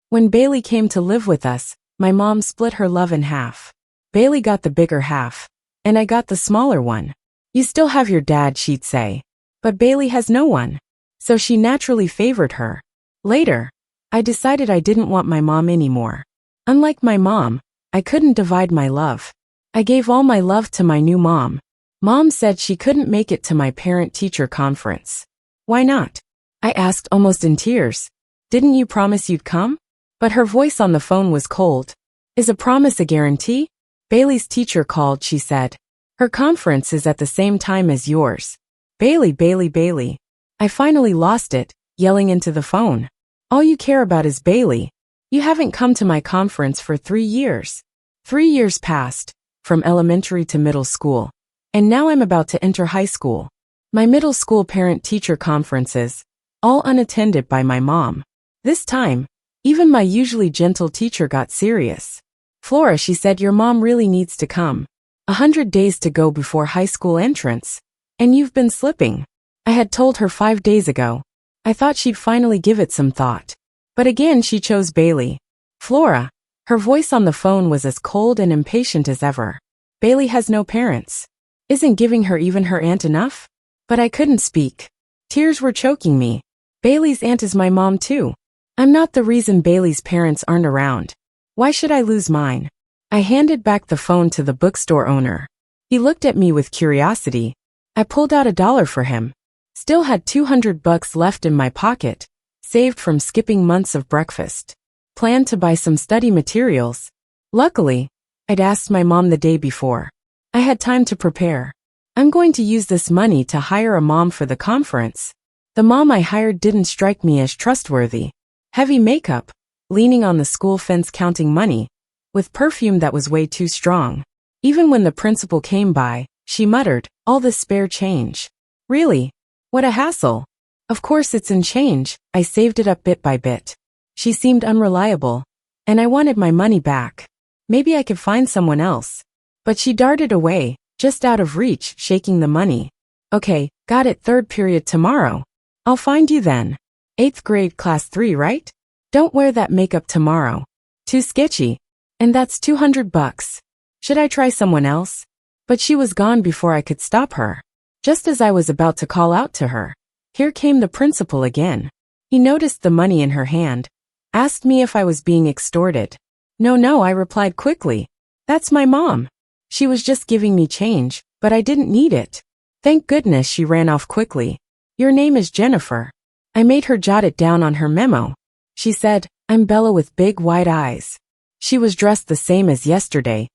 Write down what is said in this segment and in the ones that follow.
When Bailey came to live with us, my mom split her love in half. Bailey got the bigger half, and I got the smaller one. You still have your dad, she'd say. But Bailey has no one. So she naturally favored her. Later, I decided I didn't want my mom anymore. Unlike my mom, I couldn't divide my love. I gave all my love to my new mom. Mom said she couldn't make it to my parent-teacher conference. Why not? I asked almost in tears. Didn't you promise you'd come? But her voice on the phone was cold. Is a promise a guarantee? Bailey's teacher called, she said. Her conference is at the same time as yours. Bailey, Bailey, Bailey. I finally lost it, yelling into the phone. All you care about is Bailey. You haven't come to my conference for 3 years. 3 years passed, from elementary to middle school. And now I'm about to enter high school. My middle school parent-teacher conferences, all unattended by my mom. This time, even my usually gentle teacher got serious. Flora, she said, your mom really needs to come. 100 days to go before high school entrance. And you've been slipping. I had told her 5 days ago. I thought she'd finally give it some thought. But again she chose Bailey. Flora. Her voice on the phone was as cold and impatient as ever. Bailey has no parents. Isn't giving her even her aunt enough? But I couldn't speak. Tears were choking me. Bailey's aunt is my mom too. I'm not the reason Bailey's parents aren't around. Why should I lose mine? I handed back the phone to the bookstore owner. He looked at me with curiosity. I pulled out $1 for him. Still had $200 left in my pocket, saved from skipping months of breakfast. Planned to buy some study materials. Luckily, I'd asked my mom the day before. I had time to prepare. I'm going to use this money to hire a mom for the conference. The mom I hired didn't strike me as trustworthy. Heavy makeup, leaning on the school fence counting money, with perfume that was way too strong. Even when the principal came by, she muttered, all this spare change. Really? What a hassle. Of course it's in change, I saved it up bit by bit. She seemed unreliable, and I wanted my money back. Maybe I could find someone else. But she darted away, just out of reach, shaking the money. Okay, got it, 3rd period tomorrow. I'll find you then. 8th grade class 3, right? Don't wear that makeup tomorrow. Too sketchy. And that's $200. Should I try someone else? But she was gone before I could stop her. Just as I was about to call out to her, here came the principal again. He noticed the money in her hand, asked me if I was being extorted. No, I replied quickly. That's my mom. She was just giving me change, but I didn't need it. Thank goodness, she ran off quickly. Your name is Jennifer. I made her jot it down on her memo. She said, I'm Bella with big wide eyes. She was dressed the same as yesterday.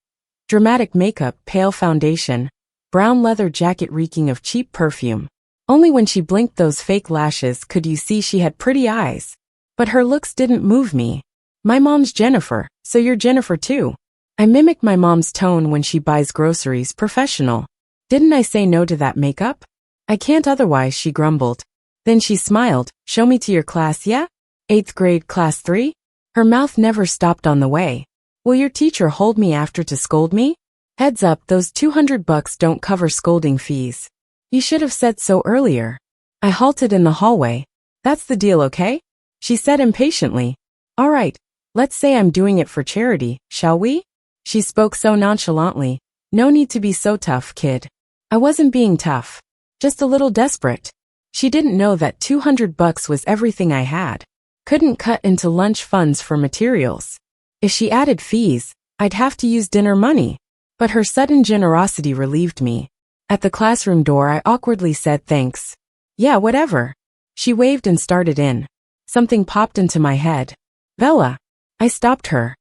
Dramatic makeup, pale foundation, brown leather jacket reeking of cheap perfume. Only when she blinked those fake lashes could you see she had pretty eyes. But her looks didn't move me. My mom's Jennifer, so you're Jennifer too. I mimicked my mom's tone when she buys groceries, professional. Didn't I say no to that makeup? I can't otherwise, she grumbled. Then she smiled, show me to your class, yeah? 8th grade class 3? Her mouth never stopped on the way. Will your teacher hold me after to scold me? Heads up, those $200 don't cover scolding fees. You should have said so earlier. I halted in the hallway. That's the deal, okay? She said impatiently. All right, let's say I'm doing it for charity, shall we? She spoke so nonchalantly. No need to be so tough, kid. I wasn't being tough. Just a little desperate. She didn't know that $200 was everything I had. Couldn't cut into lunch funds for materials. If she added fees, I'd have to use dinner money. But her sudden generosity relieved me. At the classroom door I awkwardly said thanks. Yeah, whatever. She waved and started in. Something popped into my head. Bella. I stopped her.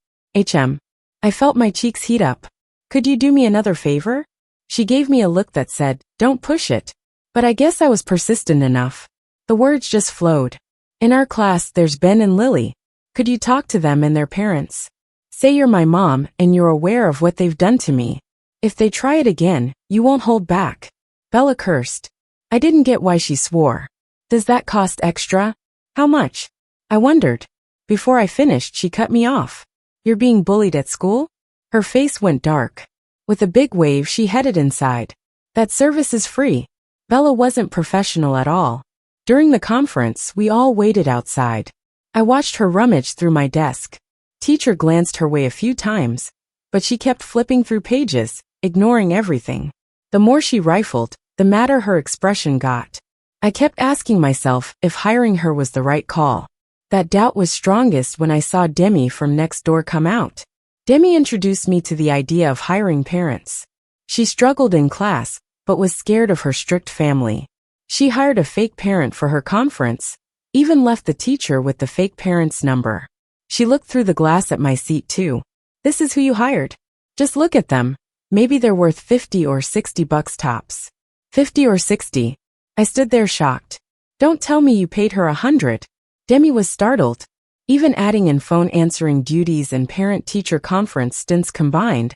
I felt my cheeks heat up. Could you do me another favor? She gave me a look that said, don't push it. But I guess I was persistent enough. The words just flowed. In our class there's Ben and Lily. Could you talk to them and their parents? Say you're my mom and you're aware of what they've done to me. If they try it again, you won't hold back. Bella cursed. I didn't get why she swore. Does that cost extra? How much? I wondered. Before I finished, she cut me off. You're being bullied at school? Her face went dark. With a big wave, she headed inside. That service is free. Bella wasn't professional at all. During the conference, we all waited outside. I watched her rummage through my desk. Teacher glanced her way a few times, but she kept flipping through pages, ignoring everything. The more she rifled, the madder her expression got. I kept asking myself if hiring her was the right call. That doubt was strongest when I saw Demi from next door come out. Demi introduced me to the idea of hiring parents. She struggled in class, but was scared of her strict family. She hired a fake parent for her conference, even left the teacher with the fake parent's number. She looked through the glass at my seat too. This is who you hired. Just look at them. Maybe they're worth 50 or 60 bucks tops. 50 or 60. I stood there shocked. Don't tell me you paid her 100. Demi was startled. Even adding in phone answering duties and parent-teacher conference stints combined,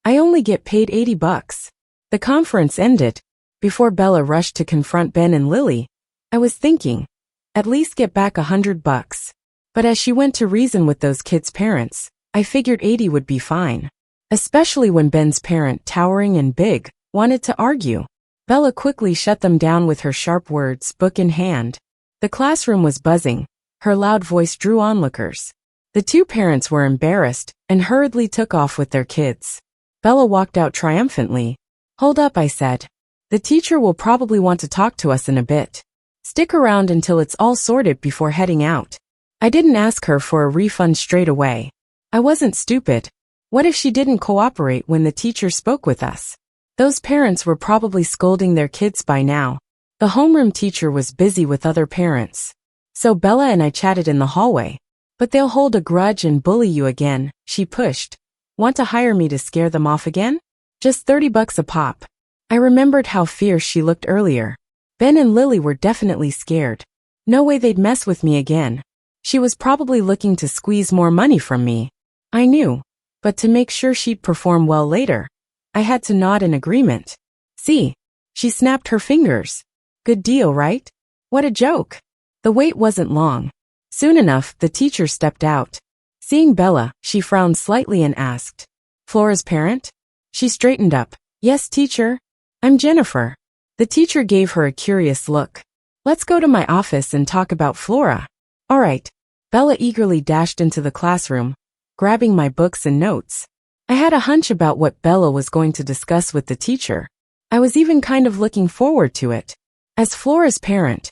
I only get paid 80 bucks. The conference ended. Before Bella rushed to confront Ben and Lily, I was thinking, at least get back 100 bucks. But as she went to reason with those kids' parents, I figured 80 would be fine. Especially when Ben's parent, towering and big, wanted to argue. Bella quickly shut them down with her sharp words, book in hand. The classroom was buzzing. Her loud voice drew onlookers. The two parents were embarrassed and hurriedly took off with their kids. Bella walked out triumphantly. Hold up, I said. The teacher will probably want to talk to us in a bit. Stick around until it's all sorted before heading out. I didn't ask her for a refund straight away. I wasn't stupid. What if she didn't cooperate when the teacher spoke with us? Those parents were probably scolding their kids by now. The homeroom teacher was busy with other parents. So Bella and I chatted in the hallway. But they'll hold a grudge and bully you again, she pushed. Want to hire me to scare them off again? Just 30 bucks a pop. I remembered how fierce she looked earlier. Ben and Lily were definitely scared. No way they'd mess with me again. She was probably looking to squeeze more money from me. I knew. But to make sure she'd perform well later, I had to nod in agreement. See? She snapped her fingers. Good deal, right? What a joke. The wait wasn't long. Soon enough, the teacher stepped out. Seeing Bella, she frowned slightly and asked, Flora's parent? She straightened up. Yes, teacher. I'm Jennifer. The teacher gave her a curious look. Let's go to my office and talk about Flora. All right. Bella eagerly dashed into the classroom, grabbing my books and notes. I had a hunch about what Bella was going to discuss with the teacher. I was even kind of looking forward to it. As Flora's parent,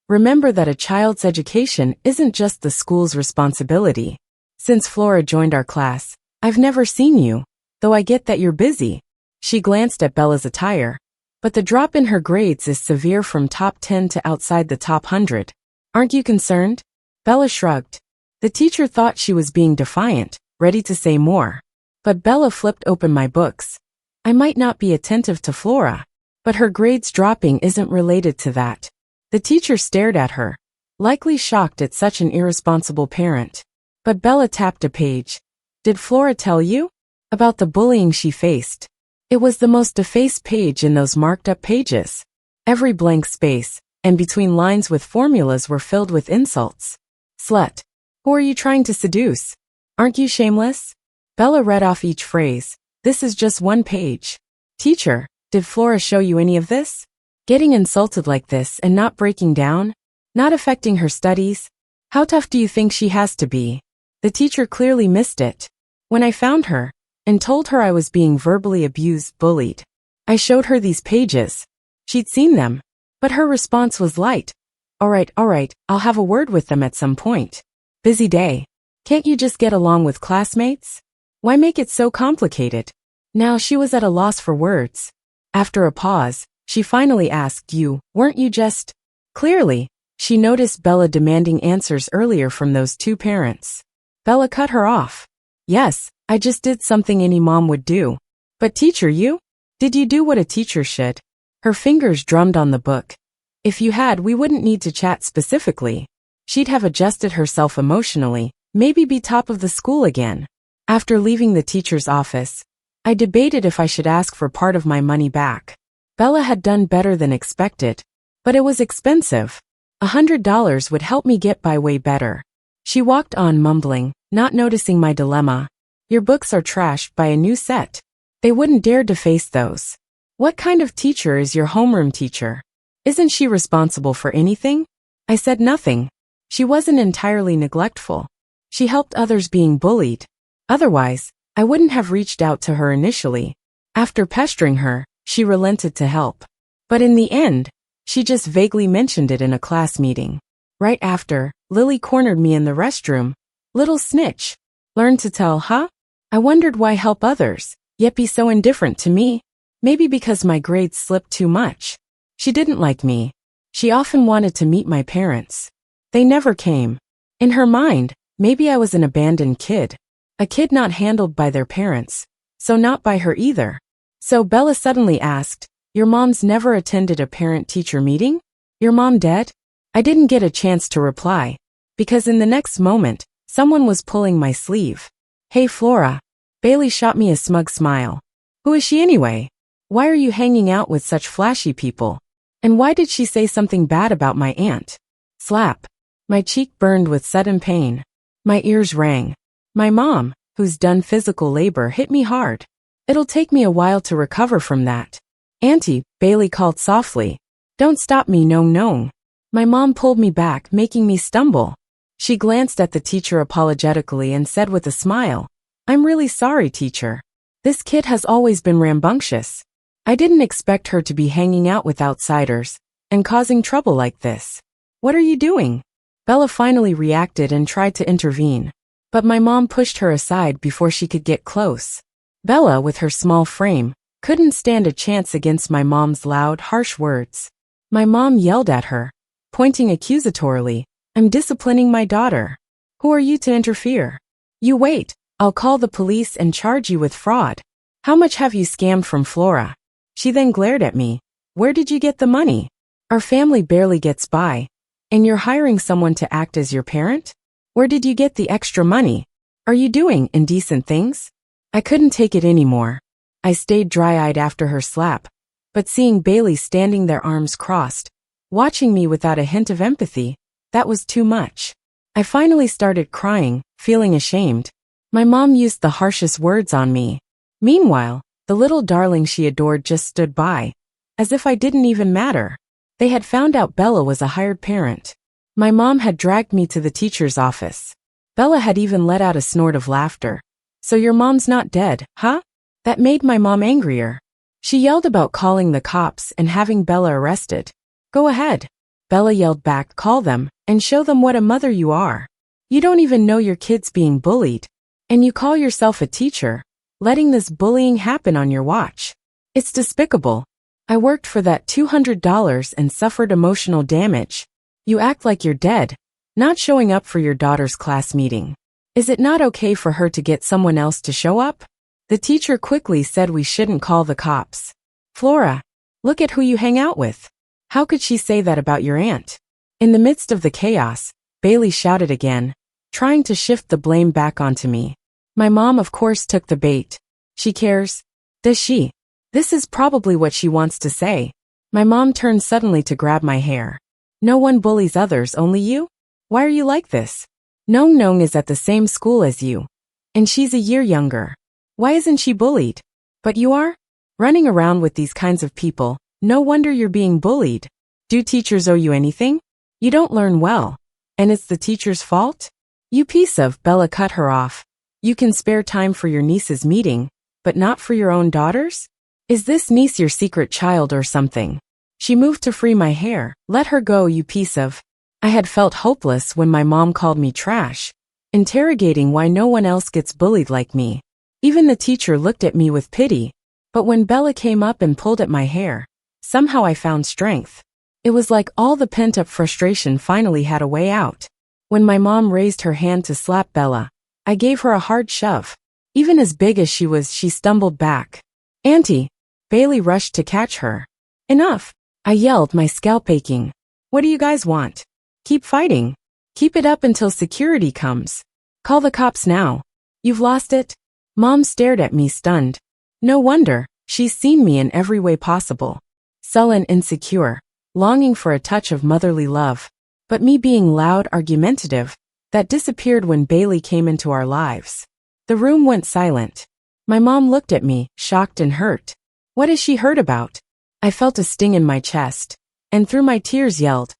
remember that a child's education isn't just the school's responsibility. Since Flora joined our class, I've never seen you, though I get that you're busy. She glanced at Bella's attire. But the drop in her grades is severe from top 10 to outside the top 100. Aren't you concerned? Bella shrugged. The teacher thought she was being defiant, ready to say more. But Bella flipped open my books. I might not be attentive to Flora, but her grades dropping isn't related to that. The teacher stared at her, likely shocked at such an irresponsible parent. But Bella tapped a page. Did Flora tell you? About the bullying she faced. It was the most defaced page in those marked-up pages. Every blank space, and between lines with formulas were filled with insults. Slut. Who are you trying to seduce? Aren't you shameless? Bella read off each phrase. This is just one page. Teacher, did Flora show you any of this? Getting insulted like this and not breaking down? Not affecting her studies? How tough do you think she has to be? The teacher clearly missed it. When I found her, and told her I was being verbally abused, bullied, I showed her these pages. She'd seen them. But her response was light. All right, I'll have a word with them at some point. Busy day. Can't you just get along with classmates? Why make it so complicated? Now she was at a loss for words. After a pause, she finally asked, weren't you just... Clearly, she noticed Bella demanding answers earlier from those two parents. Bella cut her off. Yes, I just did something any mom would do. But teacher, did you do what a teacher should? Her fingers drummed on the book. If you had, we wouldn't need to chat specifically. She'd have adjusted herself emotionally, maybe be top of the school again. After leaving the teacher's office, I debated if I should ask for part of my money back. Bella had done better than expected, but it was expensive. $100 would help me get by way better. She walked on mumbling, not noticing my dilemma. Your books are trashed by a new set. They wouldn't dare deface those. What kind of teacher is your homeroom teacher? Isn't she responsible for anything? I said nothing. She wasn't entirely neglectful. She helped others being bullied. Otherwise, I wouldn't have reached out to her initially. After pestering her, she relented to help. But in the end, she just vaguely mentioned it in a class meeting. Right after, Lily cornered me in the restroom. Little snitch. Learn to tell, huh? I wondered why help others, yet be so indifferent to me. Maybe because my grades slipped too much. She didn't like me. She often wanted to meet my parents. They never came. In her mind, maybe I was an abandoned kid. A kid not handled by their parents. So not by her either. So Bella suddenly asked, "Your mom's never attended a parent-teacher meeting? Your mom dead?" I didn't get a chance to reply. Because in the next moment, someone was pulling my sleeve. "Hey Flora." Bailey shot me a smug smile. "Who is she anyway? Why are you hanging out with such flashy people? And why did she say something bad about my aunt?" Slap. My cheek burned with sudden pain. My ears rang. My mom, who's done physical labor, hit me hard. It'll take me a while to recover from that. "Auntie," Bailey called softly. "Don't stop me, no. My mom pulled me back, making me stumble. She glanced at the teacher apologetically and said with a smile, "I'm really sorry, teacher. This kid has always been rambunctious. I didn't expect her to be hanging out with outsiders and causing trouble like this. What are you doing?" Bella finally reacted and tried to intervene. But my mom pushed her aside before she could get close. Bella, with her small frame, couldn't stand a chance against my mom's loud, harsh words. My mom yelled at her, pointing accusatorily, "I'm disciplining my daughter. Who are you to interfere? You wait, I'll call the police and charge you with fraud. How much have you scammed from Flora?" She then glared at me. "Where did you get the money? Our family barely gets by. And you're hiring someone to act as your parent? Where did you get the extra money? Are you doing indecent things?" I couldn't take it anymore. I stayed dry-eyed after her slap. But seeing Bailey standing there arms crossed, watching me without a hint of empathy, that was too much. I finally started crying, feeling ashamed. My mom used the harshest words on me. Meanwhile, the little darling she adored just stood by, as if I didn't even matter. They had found out Bella was a hired parent. My mom had dragged me to the teacher's office. Bella had even let out a snort of laughter. "So your mom's not dead, huh?" That made my mom angrier. She yelled about calling the cops and having Bella arrested. "Go ahead." Bella yelled back, "Call them, and show them what a mother you are. You don't even know your kid's being bullied. And you call yourself a teacher, letting this bullying happen on your watch. It's despicable. I worked for that $200 and suffered emotional damage. You act like you're dead, not showing up for your daughter's class meeting. Is it not okay for her to get someone else to show up?" The teacher quickly said we shouldn't call the cops. "Flora, look at who you hang out with. How could she say that about your aunt?" In the midst of the chaos, Bailey shouted again, trying to shift the blame back onto me. My mom of course took the bait. "She cares. Does she? This is probably what she wants to say." My mom turned suddenly to grab my hair. "No one bullies others, only you? Why are you like this? Nong is at the same school as you. And she's a year younger. Why isn't she bullied? But you are? Running around with these kinds of people, no wonder you're being bullied. Do teachers owe you anything? You don't learn well. And it's the teacher's fault? You piece of," Bella cut her off. "You can spare time for your niece's meeting, but not for your own daughter's? Is this niece your secret child or something?" She moved to free my hair. "Let her go, you piece of." I had felt hopeless when my mom called me trash, interrogating why no one else gets bullied like me. Even the teacher looked at me with pity. But when Bella came up and pulled at my hair, somehow I found strength. It was like all the pent-up frustration finally had a way out. When my mom raised her hand to slap Bella, I gave her a hard shove. Even as big as she was, she stumbled back. "Auntie!" Bailey rushed to catch her. "Enough!" I yelled, my scalp aching. "What do you guys want? Keep fighting. Keep it up until security comes. Call the cops now. You've lost it?" Mom stared at me stunned. No wonder, she's seen me in every way possible. Sullen, insecure, longing for a touch of motherly love. But me being loud, argumentative, that disappeared when Bailey came into our lives. The room went silent. My mom looked at me, shocked and hurt. What is she hurt about? I felt a sting in my chest, and through my tears yelled,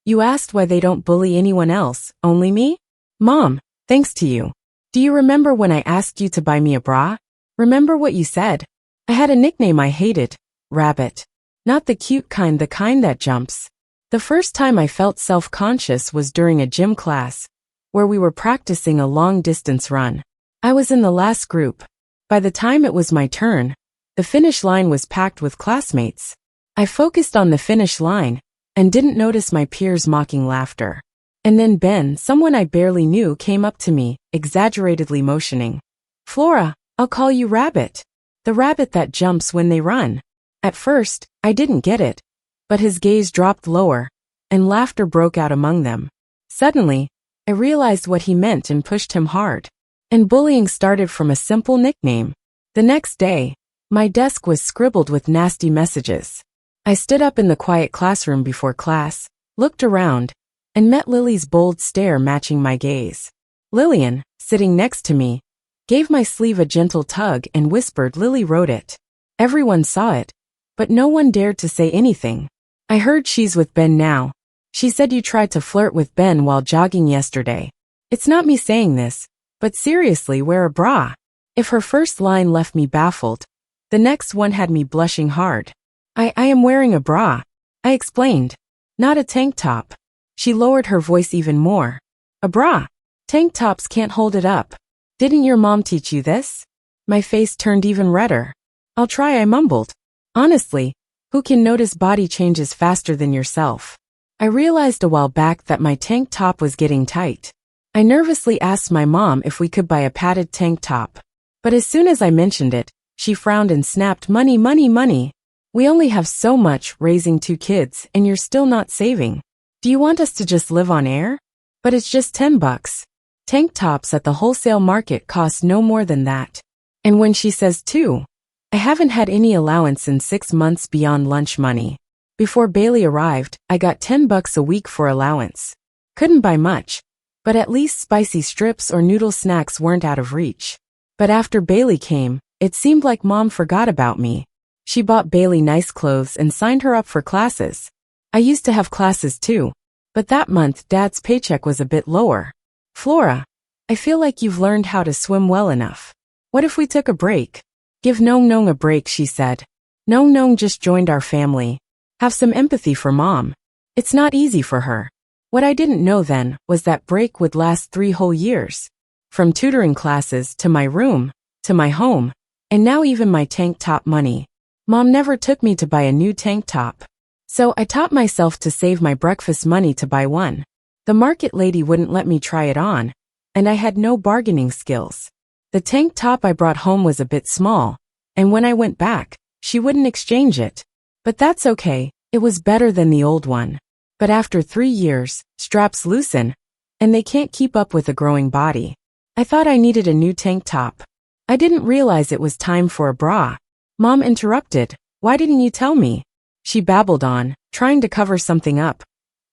You asked why they don't bully anyone else, only me? Mom, thanks to you. Do you remember when I asked you to buy me a bra? Remember what you said? I had a nickname I hated, Rabbit. Not the cute kind, the kind that jumps. The first time I felt self-conscious was during a gym class, where we were practicing a long-distance run. I was in the last group. By the time it was my turn, the finish line was packed with classmates. I focused on the finish line and didn't notice my peers' mocking laughter. And then Ben, someone I barely knew, came up to me, exaggeratedly motioning. Flora, I'll call you Rabbit. The rabbit that jumps when they run. At first, I didn't get it, but his gaze dropped lower, and laughter broke out among them. Suddenly, I realized what he meant and pushed him hard. And bullying started from a simple nickname. The next day, my desk was scribbled with nasty messages. I stood up in the quiet classroom before class, looked around, and met Lily's bold stare matching my gaze. Lillian, sitting next to me, gave my sleeve a gentle tug and whispered, Lily wrote it. Everyone saw it, but no one dared to say anything. I heard she's with Ben now. She said you tried to flirt with Ben while jogging yesterday. It's not me saying this, but seriously, wear a bra. If her first line left me baffled, the next one had me blushing hard. I am wearing a bra, I explained. Not a tank top. She lowered her voice even more. A bra. Tank tops can't hold it up. Didn't your mom teach you this? My face turned even redder. I'll try, I mumbled. Honestly, who can notice body changes faster than yourself? I realized a while back that my tank top was getting tight. I nervously asked my mom if we could buy a padded tank top. But as soon as I mentioned it, she frowned and snapped, money, money, money. We only have so much raising 2 kids and you're still not saving. Do you want us to just live on air? But it's just $10. Tank tops at the wholesale market cost no more than that. And when she says 2, I haven't had any allowance in 6 months beyond lunch money. Before Bailey arrived, I got $10 a week for allowance. Couldn't buy much, but at least spicy strips or noodle snacks weren't out of reach. But after Bailey came, it seemed like Mom forgot about me. She bought Bailey nice clothes and signed her up for classes. I used to have classes too, but that month Dad's paycheck was a bit lower. Flora, I feel like you've learned how to swim well enough. What if we took a break? Give Nong Nong a break, she said. Nong Nong just joined our family. Have some empathy for Mom. It's not easy for her. What I didn't know then was that break would last 3 whole years. From tutoring classes to my room, to my home, and now even my tank top money. Mom never took me to buy a new tank top. So I taught myself to save my breakfast money to buy one. The market lady wouldn't let me try it on, and I had no bargaining skills. The tank top I brought home was a bit small, and when I went back, she wouldn't exchange it. But that's okay, it was better than the old one. But after 3 years, straps loosen, and they can't keep up with a growing body. I thought I needed a new tank top. I didn't realize it was time for a bra. Mom interrupted, why didn't you tell me? She babbled on, trying to cover something up.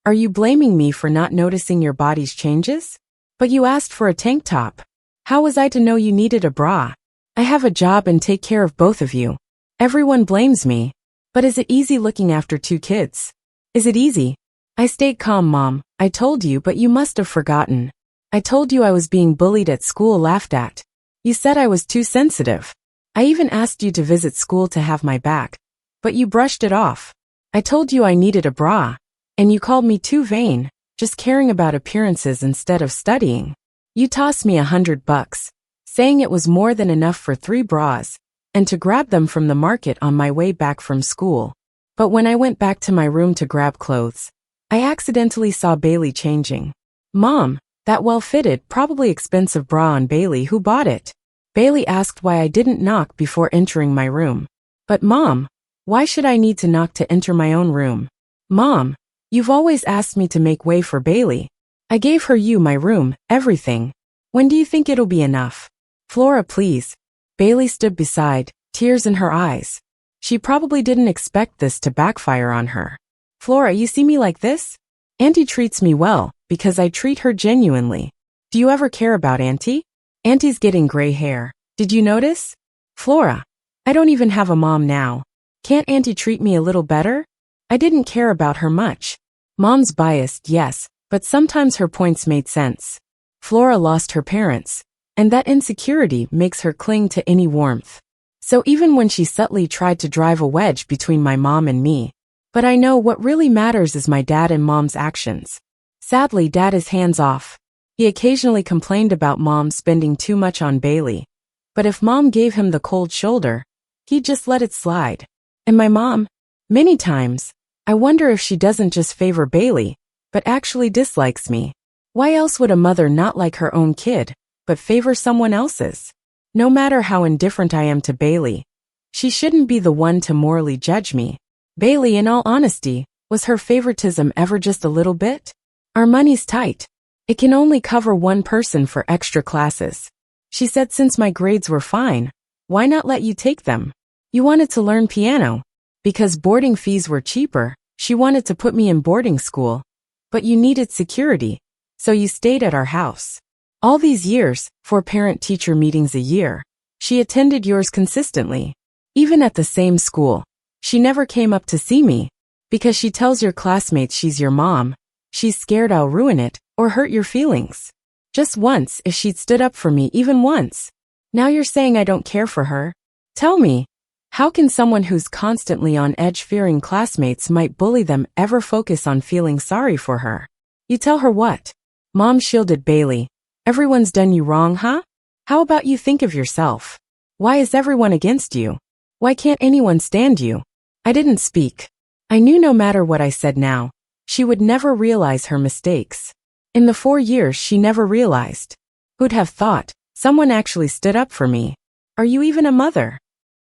Are you blaming me for not noticing your body's changes? But you asked for a tank top. How was I to know you needed a bra? I have a job and take care of both of you. Everyone blames me. But is it easy looking after 2 kids? Is it easy? I stayed calm, Mom. I told you, but you must have forgotten. I told you I was being bullied at school, laughed at. You said I was too sensitive. I even asked you to visit school to have my back, but you brushed it off. I told you I needed a bra, and you called me too vain, just caring about appearances instead of studying. You tossed me $100, saying it was more than enough for 3 bras, and to grab them from the market on my way back from school. But when I went back to my room to grab clothes, I accidentally saw Bailey changing. Mom, that well-fitted, probably expensive bra on Bailey, who bought it? Bailey asked why I didn't knock before entering my room. But Mom, why should I need to knock to enter my own room? Mom, you've always asked me to make way for Bailey. I gave her you, my room, everything. When do you think it'll be enough? Flora, please. Bailey stood beside, tears in her eyes. She probably didn't expect this to backfire on her. Flora, you see me like this? Auntie treats me well, because I treat her genuinely. Do you ever care about Auntie? Auntie's getting gray hair. Did you notice? Flora, I don't even have a mom now. Can't Auntie treat me a little better? I didn't care about her much. Mom's biased, yes, but sometimes her points made sense. Flora lost her parents, and that insecurity makes her cling to any warmth. So even when she subtly tried to drive a wedge between my mom and me. But I know what really matters is my dad and mom's actions. Sadly, dad is hands-off. He occasionally complained about mom spending too much on Bailey. But if mom gave him the cold shoulder, he'd just let it slide. And my mom? Many times, I wonder if she doesn't just favor Bailey, but actually dislikes me. Why else would a mother not like her own kid, but favor someone else's? No matter how indifferent I am to Bailey, she shouldn't be the one to morally judge me. Bailey, in all honesty, was her favoritism ever just a little bit? Our money's tight. It can only cover one person for extra classes. She said since my grades were fine, why not let you take them? You wanted to learn piano. Because boarding fees were cheaper, she wanted to put me in boarding school. But you needed security, so you stayed at our house. All these years, 4 parent-teacher meetings a year, she attended yours consistently. Even at the same school, she never came up to see me. Because she tells your classmates she's your mom, she's scared I'll ruin it or hurt your feelings. Just once if she'd stood up for me, even once. Now you're saying I don't care for her? Tell me, how can someone who's constantly on edge fearing classmates might bully them ever focus on feeling sorry for her? You tell her what? Mom shielded Bailey. Everyone's done you wrong, huh? How about you think of yourself? Why is everyone against you? Why can't anyone stand you? I didn't speak. I knew no matter what I said now, she would never realize her mistakes. In the 4 years she never realized. Who'd have thought? Someone actually stood up for me. Are you even a mother?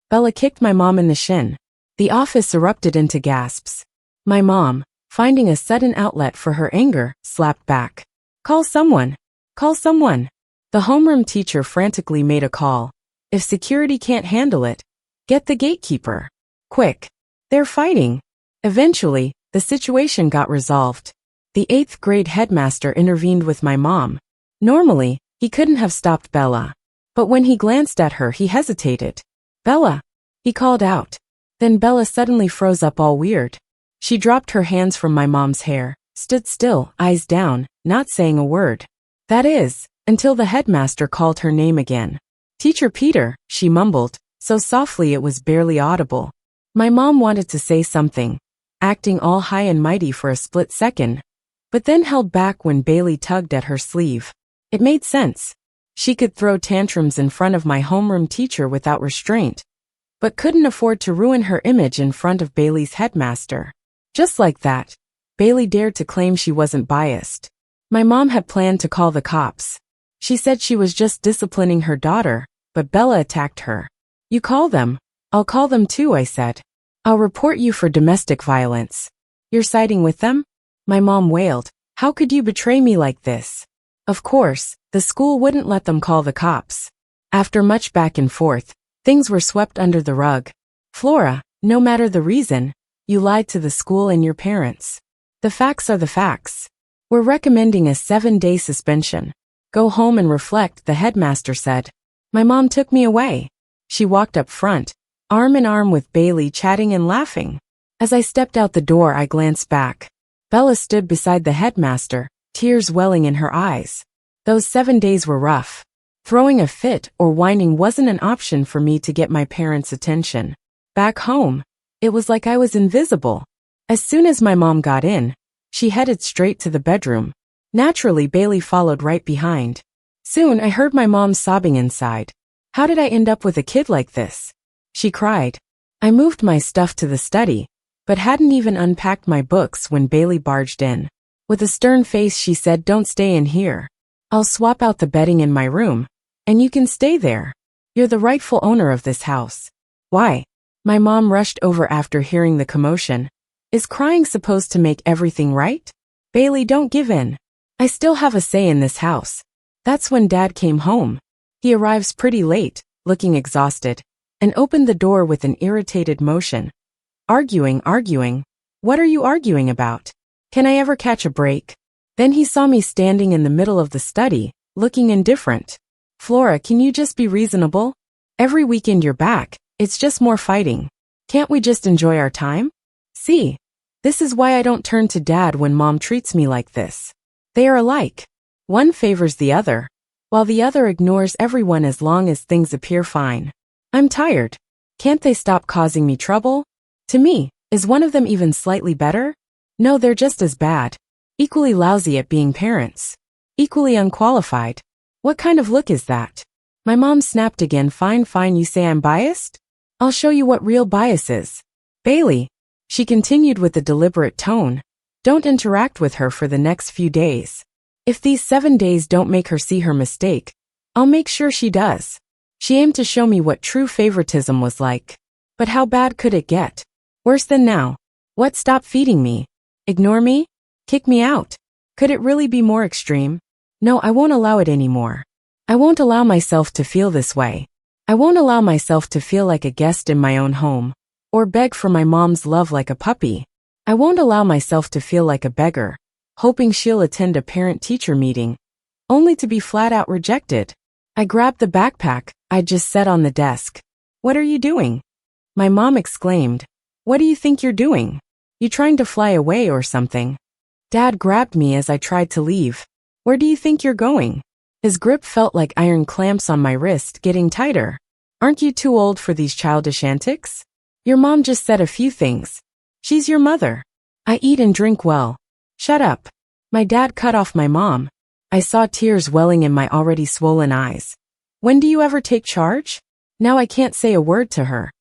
Bella kicked my mom in the shin. The office erupted into gasps. My mom, finding a sudden outlet for her anger, slapped back. Call someone. Call someone. The homeroom teacher frantically made a call. If security can't handle it, get the gatekeeper. Quick. They're fighting. Eventually, the situation got resolved. The 8th grade headmaster intervened with my mom. Normally, he couldn't have stopped Bella. But when he glanced at her, he hesitated. Bella, he called out. Then Bella suddenly froze up all weird. She dropped her hands from my mom's hair, stood still, eyes down, not saying a word. That is, until the headmaster called her name again. Teacher Peter, she mumbled, so softly it was barely audible. My mom wanted to say something, acting all high and mighty for a split second, but then held back when Bailey tugged at her sleeve. It made sense. She could throw tantrums in front of my homeroom teacher without restraint, but couldn't afford to ruin her image in front of Bailey's headmaster. Just like that, Bailey dared to claim she wasn't biased. My mom had planned to call the cops. She said she was just disciplining her daughter, but Bella attacked her. You call them. I'll call them too, I said. I'll report you for domestic violence. You're siding with them? My mom wailed. How could you betray me like this? Of course, the school wouldn't let them call the cops. After much back and forth, things were swept under the rug. Flora, no matter the reason, you lied to the school and your parents. The facts are the facts. We're recommending a 7-day suspension. Go home and reflect, the headmaster said. My mom took me away. She walked up front, arm in arm with Bailey, chatting and laughing. As I stepped out the door, I glanced back. Bella stood beside the headmaster, tears welling in her eyes. Those 7 days were rough. Throwing a fit or whining wasn't an option for me to get my parents' attention. Back home, it was like I was invisible. As soon as my mom got in, she headed straight to the bedroom. Naturally, Bailey followed right behind. Soon I heard my mom sobbing inside. How did I end up with a kid like this? She cried. I moved my stuff to the study, but hadn't even unpacked my books when Bailey barged in. With a stern face she said, don't stay in here. I'll swap out the bedding in my room, and you can stay there. You're the rightful owner of this house. Why? My mom rushed over after hearing the commotion. Is crying supposed to make everything right? Bailey, don't give in. I still have a say in this house. That's when Dad came home. He arrives pretty late, looking exhausted, and opened the door with an irritated motion. Arguing. What are you arguing about? Can I ever catch a break? Then he saw me standing in the middle of the study, looking indifferent. Flora, can you just be reasonable? Every weekend you're back, it's just more fighting. Can't we just enjoy our time? See, This is why I don't turn to Dad when Mom treats me like this. They are alike. One favors the other, while the other ignores everyone as long as things appear fine. I'm tired. Can't they stop causing me trouble? To me, is one of them even slightly better? No, they're just as bad. Equally lousy at being parents. Equally unqualified. What kind of look is that? My mom snapped again. Fine, you say I'm biased? I'll show you what real bias is. Bailey, she continued with a deliberate tone, don't interact with her for the next few days. If these 7 days don't make her see her mistake, I'll make sure she does. She aimed to show me what true favoritism was like. But how bad could it get? Worse than now. What? Stop feeding me? Ignore me? Kick me out? Could it really be more extreme? No, I won't allow it anymore. I won't allow myself to feel this way. I won't allow myself to feel like a guest in my own home, or beg for my mom's love like a puppy. I won't allow myself to feel like a beggar, hoping she'll attend a parent-teacher meeting, only to be flat-out rejected. I grabbed the backpack I'd just set on the desk. What are you doing? My mom exclaimed. What do you think you're doing? You trying to fly away or something? Dad grabbed me as I tried to leave. Where do you think you're going? His grip felt like iron clamps on my wrist getting tighter. Aren't you too old for these childish antics? Your mom just said a few things. She's your mother. I eat and drink well. Shut up. My dad cut off my mom. I saw tears welling in my already swollen eyes. When do you ever take charge? Now I can't say a word to her.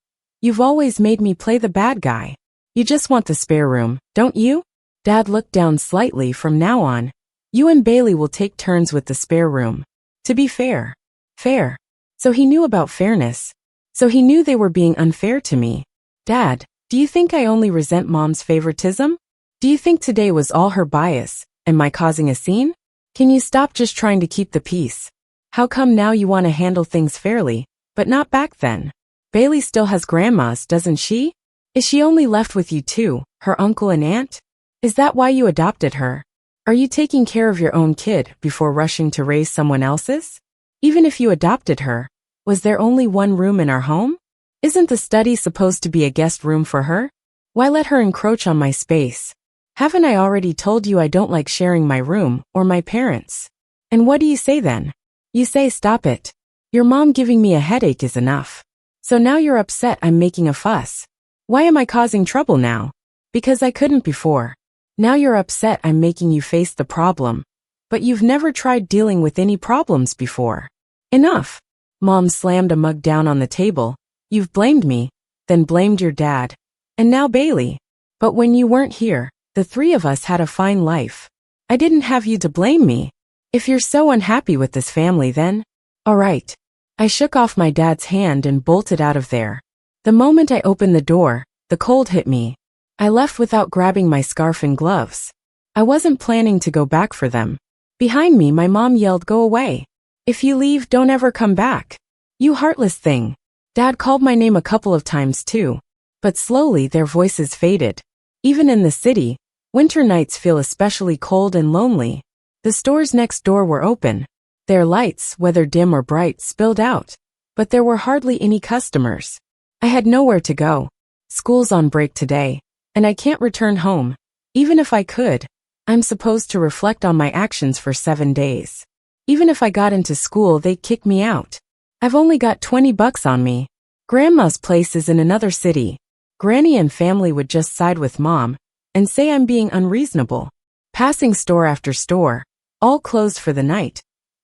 You've always made me play the bad guy. You just want the spare room, don't you? Dad looked down slightly. From now on, you and Bailey will take turns with the spare room. To be fair. Fair. So he knew about fairness. So he knew they were being unfair to me. Dad, do you think I only resent Mom's favoritism? Do you think today was all her bias, and my causing a scene? Can you stop just trying to keep the peace? How come now you want to handle things fairly, but not back then? Bailey still has grandmas, doesn't she? Is she only left with you two, her uncle and aunt? Is that why you adopted her? Are you taking care of your own kid before rushing to raise someone else's? Even if you adopted her, was there only one room in our home? Isn't the study supposed to be a guest room for her? Why let her encroach on my space? Haven't I already told you I don't like sharing my room or my parents'? And what do you say then? You say stop it. Your mom giving me a headache is enough. So now you're upset I'm making a fuss. Why am I causing trouble now? Because I couldn't before. Now you're upset I'm making you face the problem. But you've never tried dealing with any problems before. Enough. Mom slammed a mug down on the table. You've blamed me, then blamed your dad. And now Bailey. But when you weren't here, the three of us had a fine life. I didn't have you to blame me. If you're so unhappy with this family then, all right. I shook off my dad's hand and bolted out of there. The moment I opened the door, the cold hit me. I left without grabbing my scarf and gloves. I wasn't planning to go back for them. Behind me, my mom yelled, "Go away. If you leave, don't ever come back. You heartless thing." Dad called my name a couple of times too. But slowly their voices faded. Even in the city, winter nights feel especially cold and lonely. The stores next door were open. Their lights, whether dim or bright, spilled out. But there were hardly any customers. I had nowhere to go. School's on break today, and I can't return home. Even if I could, I'm supposed to reflect on my actions for 7 days. Even if I got into school, they'd kick me out. I've only got $20 on me. Grandma's place is in another city. Granny and family would just side with Mom and say I'm being unreasonable. Passing store after store, all closed for the night.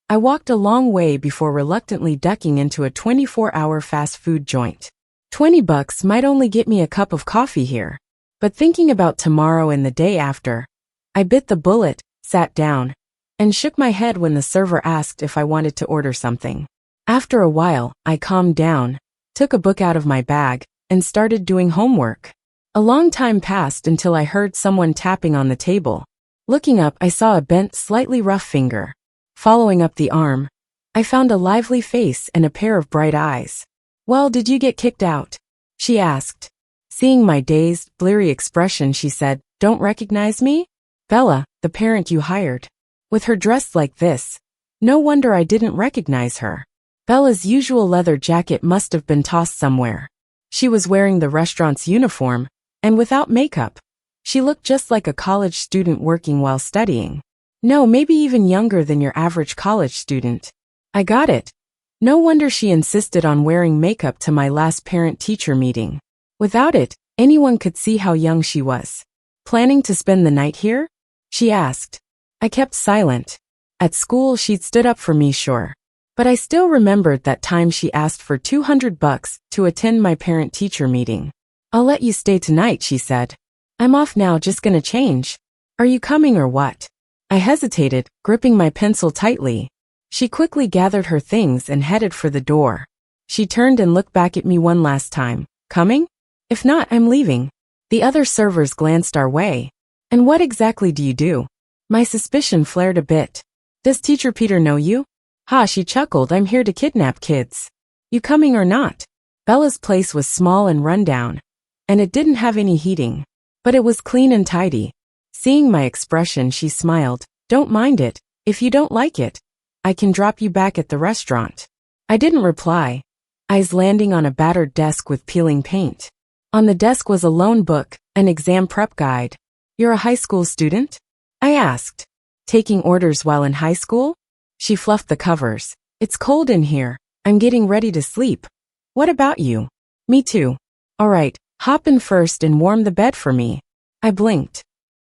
I walked a long way before reluctantly ducking into a 24-hour fast food joint. $20 might only get me a cup of coffee here. But thinking about tomorrow and the day after, I bit the bullet, sat down, and shook my head when the server asked if I wanted to order something. After a while, I calmed down, took a book out of my bag, and started doing homework. A long time passed until I heard someone tapping on the table. Looking up, I saw a bent, slightly rough finger. Following up the arm, I found a lively face and a pair of bright eyes. "Well, did you get kicked out?" she asked. Seeing my dazed, bleary expression, she said, "Don't recognize me? Bella, the parent you hired." With her dressed like this, no wonder I didn't recognize her. Bella's usual leather jacket must have been tossed somewhere. She was wearing the restaurant's uniform, and without makeup. She looked just like a college student working while studying. No, maybe even younger than your average college student. I got it. No wonder she insisted on wearing makeup to my last parent-teacher meeting. Without it, anyone could see how young she was. Planning to spend the night here? She asked. I kept silent. At school, she'd stood up for me, sure. But I still remembered that time she asked for $200 to attend my parent-teacher meeting. I'll let you stay tonight, she said. I'm off now, just gonna change. Are you coming or what? I hesitated, gripping my pencil tightly. She quickly gathered her things and headed for the door. She turned and looked back at me one last time. Coming? If not, I'm leaving. The other servers glanced our way. And what exactly do you do? My suspicion flared a bit. Does Teacher Peter know you? Ha, she chuckled, I'm here to kidnap kids. You coming or not? Bella's place was small and run down, and it didn't have any heating. But it was clean and tidy. Seeing my expression, she smiled. Don't mind it. If you don't like it, I can drop you back at the restaurant. I didn't reply, eyes landing on a battered desk with peeling paint. On the desk was a loan book, an exam prep guide. You're a high school student? I asked. Taking orders while in high school? She fluffed the covers. It's cold in here. I'm getting ready to sleep. What about you? Me too. All right, hop in first and warm the bed for me. I blinked.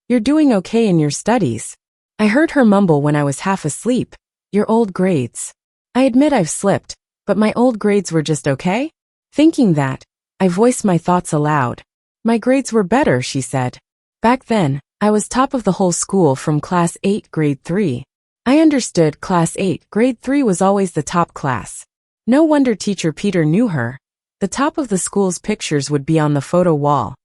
You're doing okay in your studies. I heard her mumble when I was half asleep. Your old grades. I admit I've slipped, but my old grades were just okay? Thinking that, I voiced my thoughts aloud. My grades were better, she said. Back then, I was top of the whole school from class 8, grade 3. I understood class 8, grade 3 was always the top class. No wonder Teacher Peter knew her. The top of the school's pictures would be on the photo wall.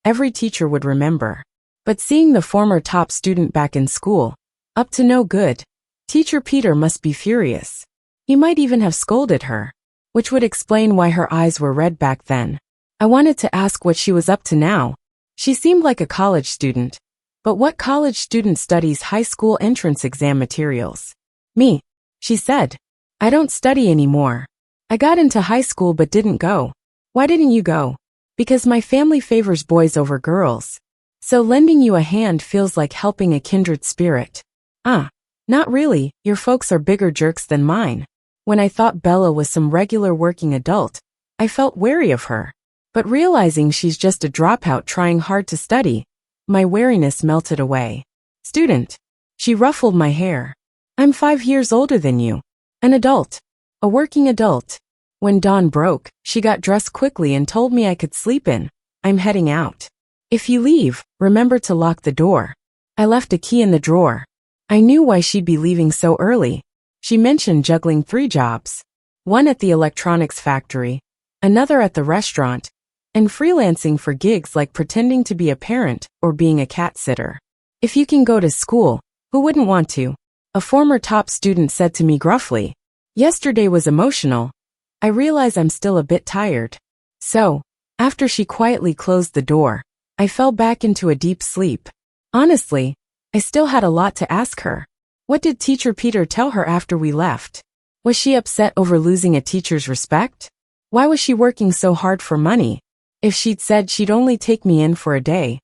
Every teacher would remember. But seeing the former top student back in school, up to no good, Teacher Peter must be furious. He might even have scolded her, which would explain why her eyes were red back then. I wanted to ask what she was up to now. She seemed like a college student. But what college student studies high school entrance exam materials? Me, she said. I don't study anymore. I got into high school but didn't go. Why didn't you go? Because my family favors boys over girls. So lending you a hand feels like helping a kindred spirit. Not really, your folks are bigger jerks than mine. When I thought Bella was some regular working adult, I felt wary of her. But realizing she's just a dropout trying hard to study, my wariness melted away. Student. She ruffled my hair. I'm 5 years older than you. An adult. A working adult. When dawn broke, she got dressed quickly and told me I could sleep in. I'm heading out. If you leave, remember to lock the door. I left a key in the drawer. I knew why she'd be leaving so early. She mentioned juggling 3 jobs. One at the electronics factory, another at the restaurant, and freelancing for gigs like pretending to be a parent or being a cat sitter. If you can go to school, who wouldn't want to? A former top student said to me gruffly. Yesterday was emotional. I realize I'm still a bit tired. So, after she quietly closed the door, I fell back into a deep sleep. Honestly, I still had a lot to ask her. What did Teacher Peter tell her after we left? Was she upset over losing a teacher's respect? Why was she working so hard for money? If she'd said she'd only take me in for a day,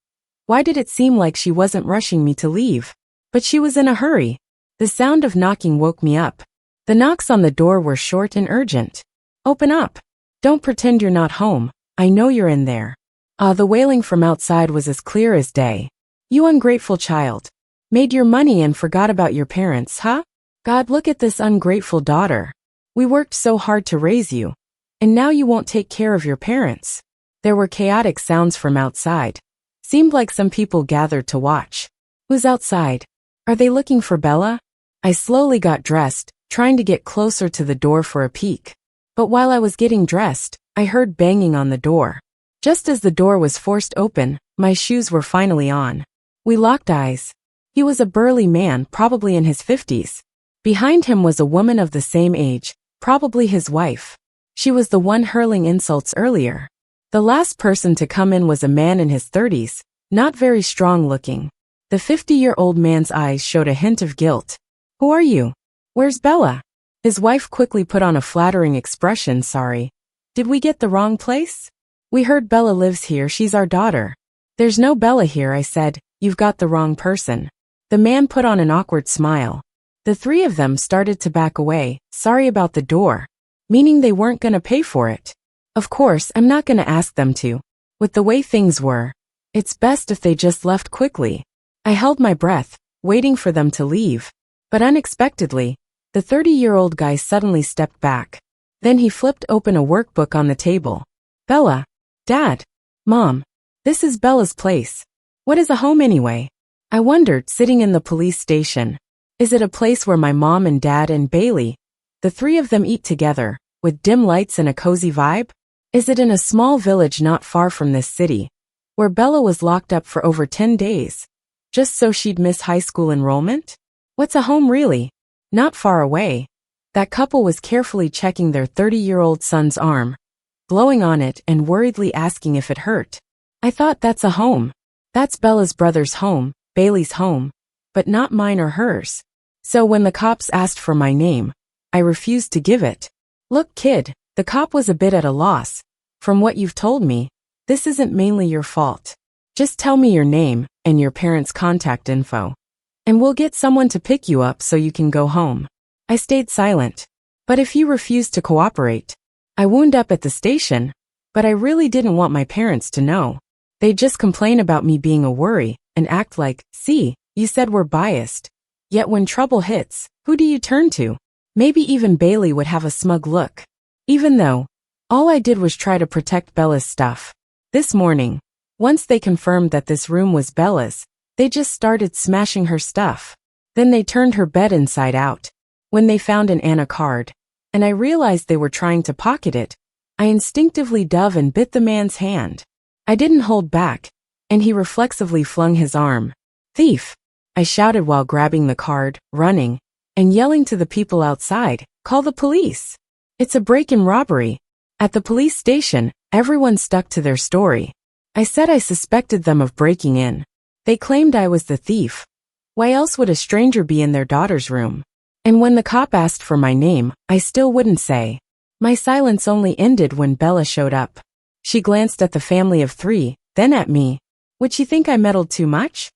why did it seem like she wasn't rushing me to leave? But she was in a hurry. The sound of knocking woke me up. The knocks on the door were short and urgent. Open up. Don't pretend you're not home. I know you're in there. The wailing from outside was as clear as day. You ungrateful child. Made your money and forgot about your parents, huh? God, look at this ungrateful daughter. We worked so hard to raise you, and now you won't take care of your parents. There were chaotic sounds from outside. Seemed like some people gathered to watch. Who's outside? Are they looking for Bella? I slowly got dressed, trying to get closer to the door for a peek. But while I was getting dressed, I heard banging on the door. Just as the door was forced open, my shoes were finally on. We locked eyes. He was a burly man, probably in his 50s. Behind him was a woman of the same age, probably his wife. She was the one hurling insults earlier. The last person to come in was a man in his 30s, not very strong looking. The 50-year-old man's eyes showed a hint of guilt. Who are you? Where's Bella? His wife quickly put on a flattering expression. Sorry. Did we get the wrong place? We heard Bella lives here, she's our daughter. There's no Bella here, I said. You've got the wrong person. The man put on an awkward smile. The three of them started to back away, sorry about the door, meaning they weren't gonna pay for it. Of course, I'm not gonna ask them to. With the way things were, it's best if they just left quickly. I held my breath, waiting for them to leave. But unexpectedly, the 30-year-old guy suddenly stepped back. Then he flipped open a workbook on the table. Bella. Dad. Mom. This is Bella's place. What is a home anyway? I wondered, sitting in the police station. Is it a place where my mom and dad and Bailey, the three of them, eat together, with dim lights and a cozy vibe? Is it in a small village not far from this city, where Bella was locked up for over 10 days, just so she'd miss high school enrollment? What's a home really? Not far away. That couple was carefully checking their 30-year-old son's arm, blowing on it and worriedly asking if it hurt. I thought, that's a home. That's Bella's brother's home, Bailey's home, but not mine or hers. So when the cops asked for my name, I refused to give it. Look, kid, the cop was a bit at a loss. From what you've told me, this isn't mainly your fault. Just tell me your name and your parents' contact info, and we'll get someone to pick you up so you can go home. I stayed silent. But if you refuse to cooperate, I wound up at the station, but I really didn't want my parents to know. They'd just complain about me being a worry and act like, see, you said we're biased. Yet when trouble hits, who do you turn to? Maybe even Bailey would have a smug look. Even though, all I did was try to protect Bella's stuff. This morning, once they confirmed that this room was Bella's, they just started smashing her stuff. Then they turned her bed inside out. When they found an Anna card, and I realized they were trying to pocket it, I instinctively dove and bit the man's hand. I didn't hold back, and he reflexively flung his arm. Thief! I shouted while grabbing the card, running, and yelling to the people outside, call the police! It's a break-in robbery. At the police station, everyone stuck to their story. I said I suspected them of breaking in. They claimed I was the thief. Why else would a stranger be in their daughter's room? And when the cop asked for my name, I still wouldn't say. My silence only ended when Bella showed up. She glanced at the family of three, then at me. Would she think I meddled too much?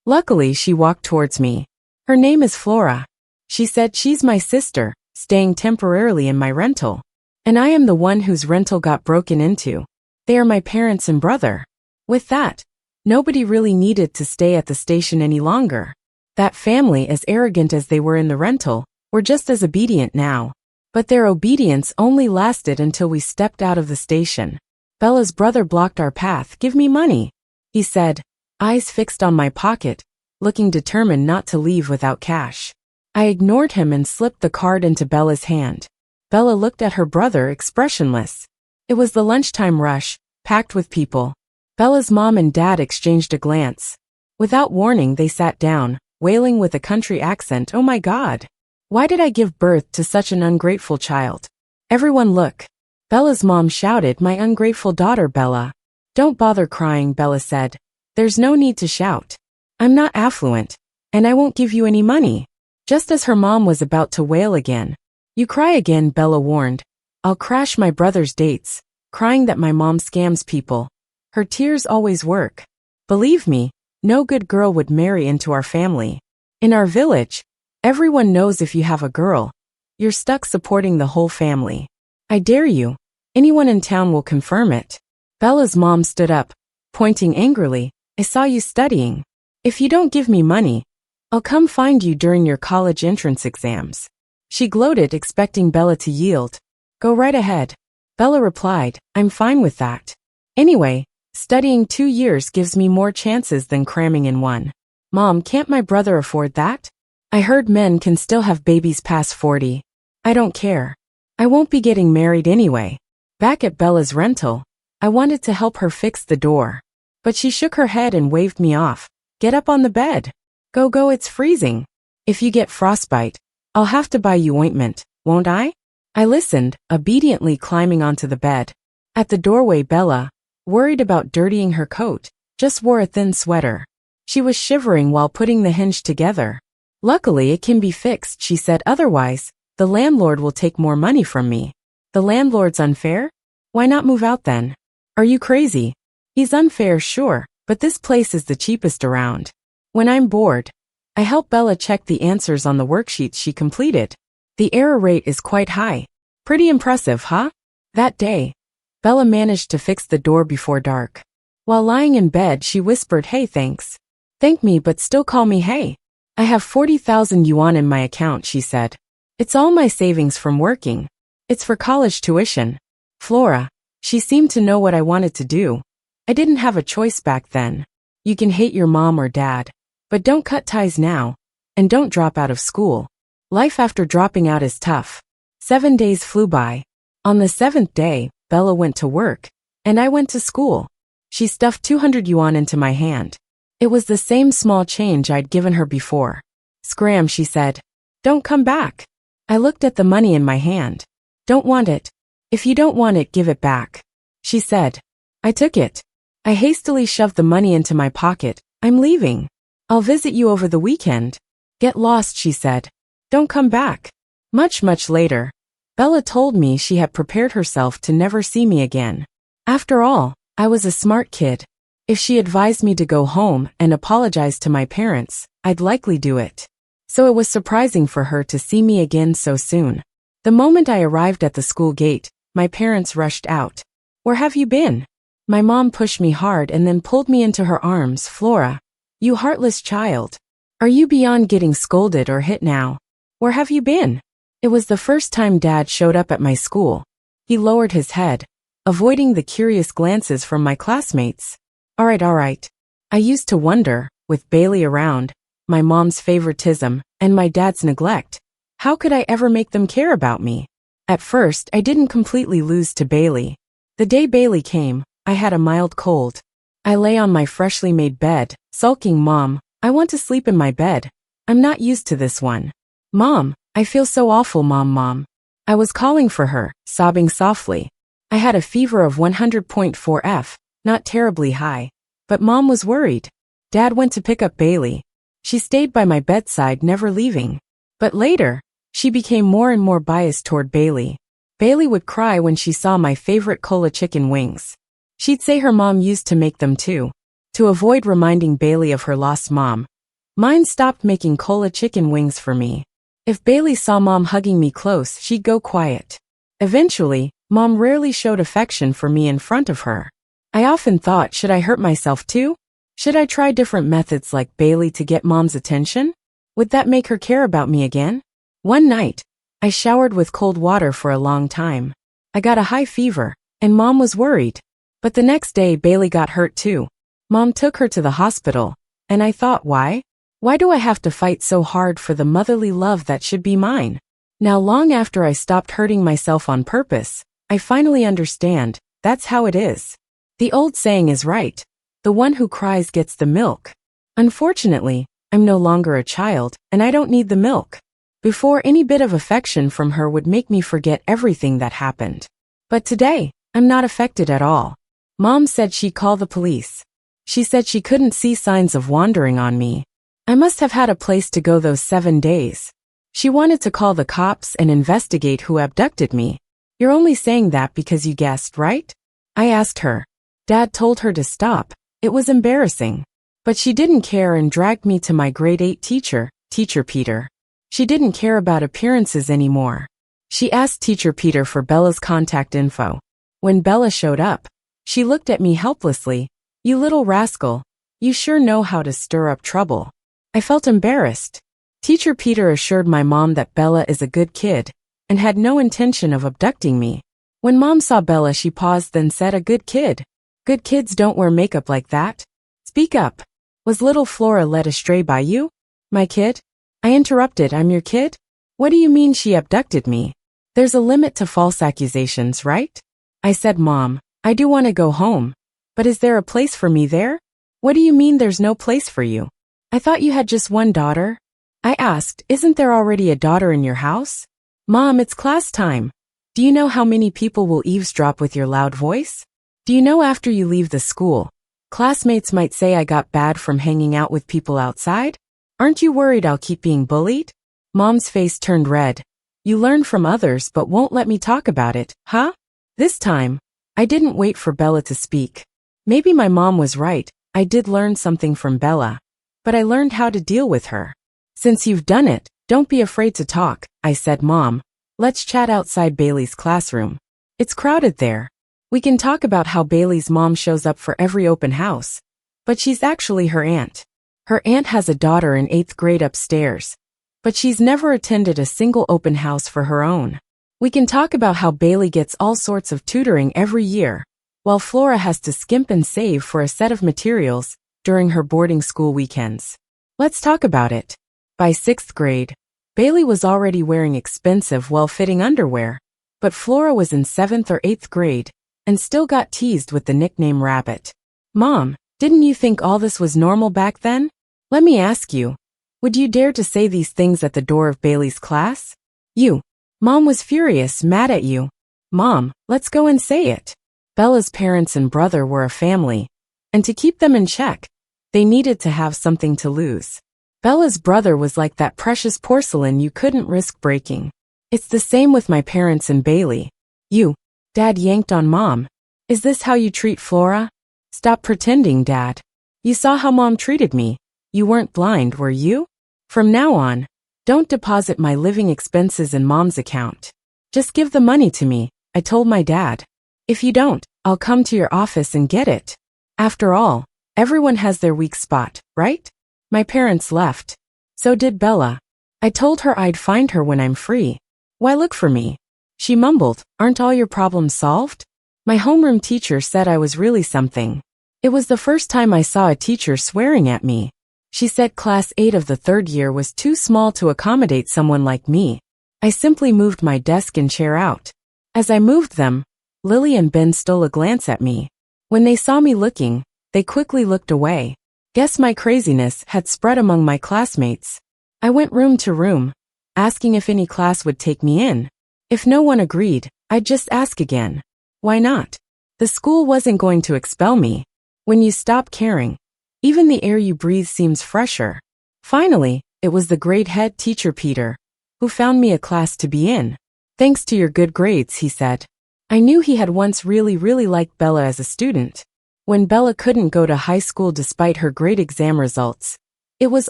Luckily, she walked towards me. Her name is Flora. She said she's my sister, staying temporarily in my rental. And I am the one whose rental got broken into. They are my parents and brother. With that, nobody really needed to stay at the station any longer. That family, as arrogant as they were in the rental, were just as obedient now. But their obedience only lasted until we stepped out of the station. Bella's brother blocked our path. Give me money, he said, eyes fixed on my pocket, looking determined not to leave without cash. I ignored him and slipped the card into Bella's hand. Bella looked at her brother, expressionless. It was the lunchtime rush, packed with people. Bella's mom and dad exchanged a glance. Without warning, they sat down, wailing with a country accent, "Oh my God! Why did I give birth to such an ungrateful child? Everyone look!" Bella's mom shouted, "My ungrateful daughter, Bella." "Don't bother crying," Bella said. "There's no need to shout. I'm not affluent, and I won't give you any money." Just as her mom was about to wail again. "You cry again," Bella warned. "I'll crash my brother's dates," crying that my mom scams people. Her tears always work. Believe me, no good girl would marry into our family. In our village, everyone knows if you have a girl, you're stuck supporting the whole family. I dare you. Anyone in town will confirm it. Bella's mom stood up, pointing angrily. "I saw you studying. If you don't give me money, I'll come find you during your college entrance exams." She gloated, expecting Bella to yield. "Go right ahead." Bella replied, "I'm fine with that. Anyway, studying 2 years gives me more chances than cramming in 1. Mom, can't my brother afford that? I heard men can still have babies past 40. I don't care. I won't be getting married anyway." Back at Bella's rental, I wanted to help her fix the door. But she shook her head and waved me off. "Get up on the bed. Go, it's freezing. If you get frostbite, I'll have to buy you ointment, won't I?" I listened, obediently climbing onto the bed. At the doorway, Bella, worried about dirtying her coat, just wore a thin sweater. She was shivering while putting the hinge together. "Luckily, it can be fixed," she said. "Otherwise, the landlord will take more money from me." "The landlord's unfair? Why not move out then?" "Are you crazy? He's unfair, sure, but this place is the cheapest around. When I'm bored, I help Bella check the answers on the worksheets she completed. The error rate is quite high. Pretty impressive, huh? That day, Bella managed to fix the door before dark. While lying in bed, she whispered, "Hey, thanks. Thank me, but still call me hey. I have 40,000 yuan in my account," she said. "It's all my savings from working. It's for college tuition." Flora, she seemed to know what I wanted to do. I didn't have a choice back then. You can hate your mom or dad, but don't cut ties now, and don't drop out of school. Life after dropping out is tough. 7 days flew by. On the 7th day, Bella went to work, and I went to school. She stuffed 200 yuan into my hand. It was the same small change I'd given her before. "Scram," she said. "Don't come back." I looked at the money in my hand. "Don't want it. If you don't want it, give it back," she said. I took it. I hastily shoved the money into my pocket. "I'm leaving. I'll visit you over the weekend." "Get lost," she said. "Don't come back." Much later, Bella told me she had prepared herself to never see me again. After all, I was a smart kid. If she advised me to go home and apologize to my parents, I'd likely do it. So it was surprising for her to see me again so soon. The moment I arrived at the school gate, my parents rushed out. "Where have you been?" My mom pushed me hard and then pulled me into her arms. "Flora, you heartless child. Are you beyond getting scolded or hit now? Where have you been?" It was the first time Dad showed up at my school. He lowered his head, avoiding the curious glances from my classmates. All right. I used to wonder, with Bailey around, my mom's favoritism, and my dad's neglect, how could I ever make them care about me? At first, I didn't completely lose to Bailey. The day Bailey came, I had a mild cold. I lay on my freshly made bed, sulking. "Mom, I want to sleep in my bed. I'm not used to this one. Mom, I feel so awful, Mom. I was calling for her, sobbing softly. I had a fever of 100.4 F, not terribly high, but Mom was worried. Dad went to pick up Bailey. She stayed by my bedside, never leaving. But later, she became more and more biased toward Bailey. Bailey would cry when she saw my favorite cola chicken wings. She'd say her mom used to make them too. To avoid reminding Bailey of her lost mom, mine stopped making cola chicken wings for me. If Bailey saw Mom hugging me close, she'd go quiet. Eventually, Mom rarely showed affection for me in front of her. I often thought, should I hurt myself too? Should I try different methods like Bailey to get Mom's attention? Would that make her care about me again? One night, I showered with cold water for a long time. I got a high fever, and Mom was worried. But the next day, Bailey got hurt too. Mom took her to the hospital, and I thought, why? Why do I have to fight so hard for the motherly love that should be mine? Now, long after I stopped hurting myself on purpose, I finally understand, that's how it is. The old saying is right. The one who cries gets the milk. Unfortunately, I'm no longer a child, and I don't need the milk. Before, any bit of affection from her would make me forget everything that happened. But today, I'm not affected at all. Mom said she'd call the police. She said she couldn't see signs of wandering on me. I must have had a place to go those 7 days. She wanted to call the cops and investigate who abducted me. You're only saying that because you guessed, right? I asked her. Dad told her to stop. It was embarrassing. But she didn't care and dragged me to my grade 8 teacher, Teacher Peter. She didn't care about appearances anymore. She asked Teacher Peter for Bella's contact info. When Bella showed up, she looked at me helplessly. You little rascal, you sure know how to stir up trouble. I felt embarrassed. Teacher Peter assured my mom that Bella is a good kid and had no intention of abducting me. When Mom saw Bella, she paused, then said, "A good kid. Good kids don't wear makeup like that. Speak up. Was little Flora led astray by you?" "My kid?" I interrupted. "I'm your kid? What do you mean she abducted me? There's a limit to false accusations, right?" I said, "Mom, I do want to go home. But is there a place for me there?" "What do you mean there's no place for you? I thought you had just one daughter." I asked, "Isn't there already a daughter in your house?" "Mom, it's class time. Do you know how many people will eavesdrop with your loud voice? Do you know after you leave the school, classmates might say I got bad from hanging out with people outside? Aren't you worried I'll keep being bullied?" Mom's face turned red. "You learn from others but won't let me talk about it, huh?" This time, I didn't wait for Bella to speak. Maybe my mom was right, I did learn something from Bella. But I learned how to deal with her. Since you've done it, don't be afraid to talk, I said. Mom, let's chat outside Bailey's classroom. It's crowded there. We can talk about how Bailey's mom shows up for every open house. But she's actually her aunt. Her aunt has a daughter in 8th grade upstairs. But she's never attended a single open house for her own. We can talk about how Bailey gets all sorts of tutoring every year, while Flora has to skimp and save for a set of materials during her boarding school weekends. Let's talk about it. By 6th grade, Bailey was already wearing expensive, well-fitting underwear, but Flora was in 7th or 8th grade and still got teased with the nickname Rabbit. Mom, didn't you think all this was normal back then? Let me ask you, would you dare to say these things at the door of Bailey's class? You. Mom was furious, mad at you. Mom, let's go and say it. Bella's parents and brother were a family, and to keep them in check, they needed to have something to lose. Bella's brother was like that precious porcelain you couldn't risk breaking. It's the same with my parents and Bailey. You. Dad yanked on Mom. Is this how you treat Flora? Stop pretending, Dad. You saw how Mom treated me. You weren't blind, were you? From now on, don't deposit my living expenses in Mom's account. Just give the money to me, I told my dad. If you don't, I'll come to your office and get it. After all, everyone has their weak spot, right? My parents left. So did Bella. I told her I'd find her when I'm free. Why look for me? She mumbled, aren't all your problems solved? My homeroom teacher said I was really something. It was the first time I saw a teacher swearing at me. She said class 8 of the 3rd year was too small to accommodate someone like me. I simply moved my desk and chair out. As I moved them, Lily and Ben stole a glance at me. When they saw me looking, they quickly looked away. Guess my craziness had spread among my classmates. I went room to room, asking if any class would take me in. If no one agreed, I'd just ask again. Why not? The school wasn't going to expel me. When you stop caring, even the air you breathe seems fresher. Finally, it was the grade head teacher Peter, who found me a class to be in. Thanks to your good grades, he said. I knew he had once really liked Bella as a student. When Bella couldn't go to high school despite her great exam results, it was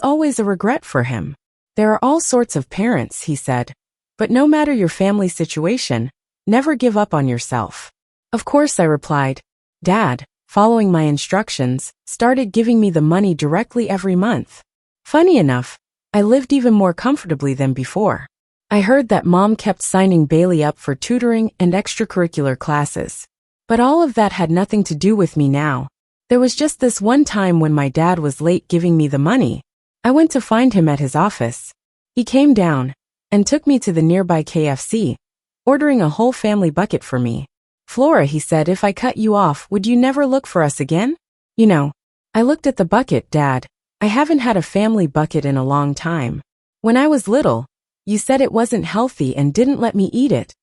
always a regret for him. There are all sorts of parents, he said, but no matter your family situation, never give up on yourself. Of course, I replied. Dad, following my instructions, started giving me the money directly every month. Funny enough, I lived even more comfortably than before. I heard that Mom kept signing Bailey up for tutoring and extracurricular classes. But all of that had nothing to do with me now. There was just this one time when my dad was late giving me the money. I went to find him at his office. He came down and took me to the nearby KFC, ordering a whole family bucket for me. Flora, he said, if I cut you off, would you never look for us again? You know, I looked at the bucket, Dad. I haven't had a family bucket in a long time. When I was little, you said it wasn't healthy and didn't let me eat it,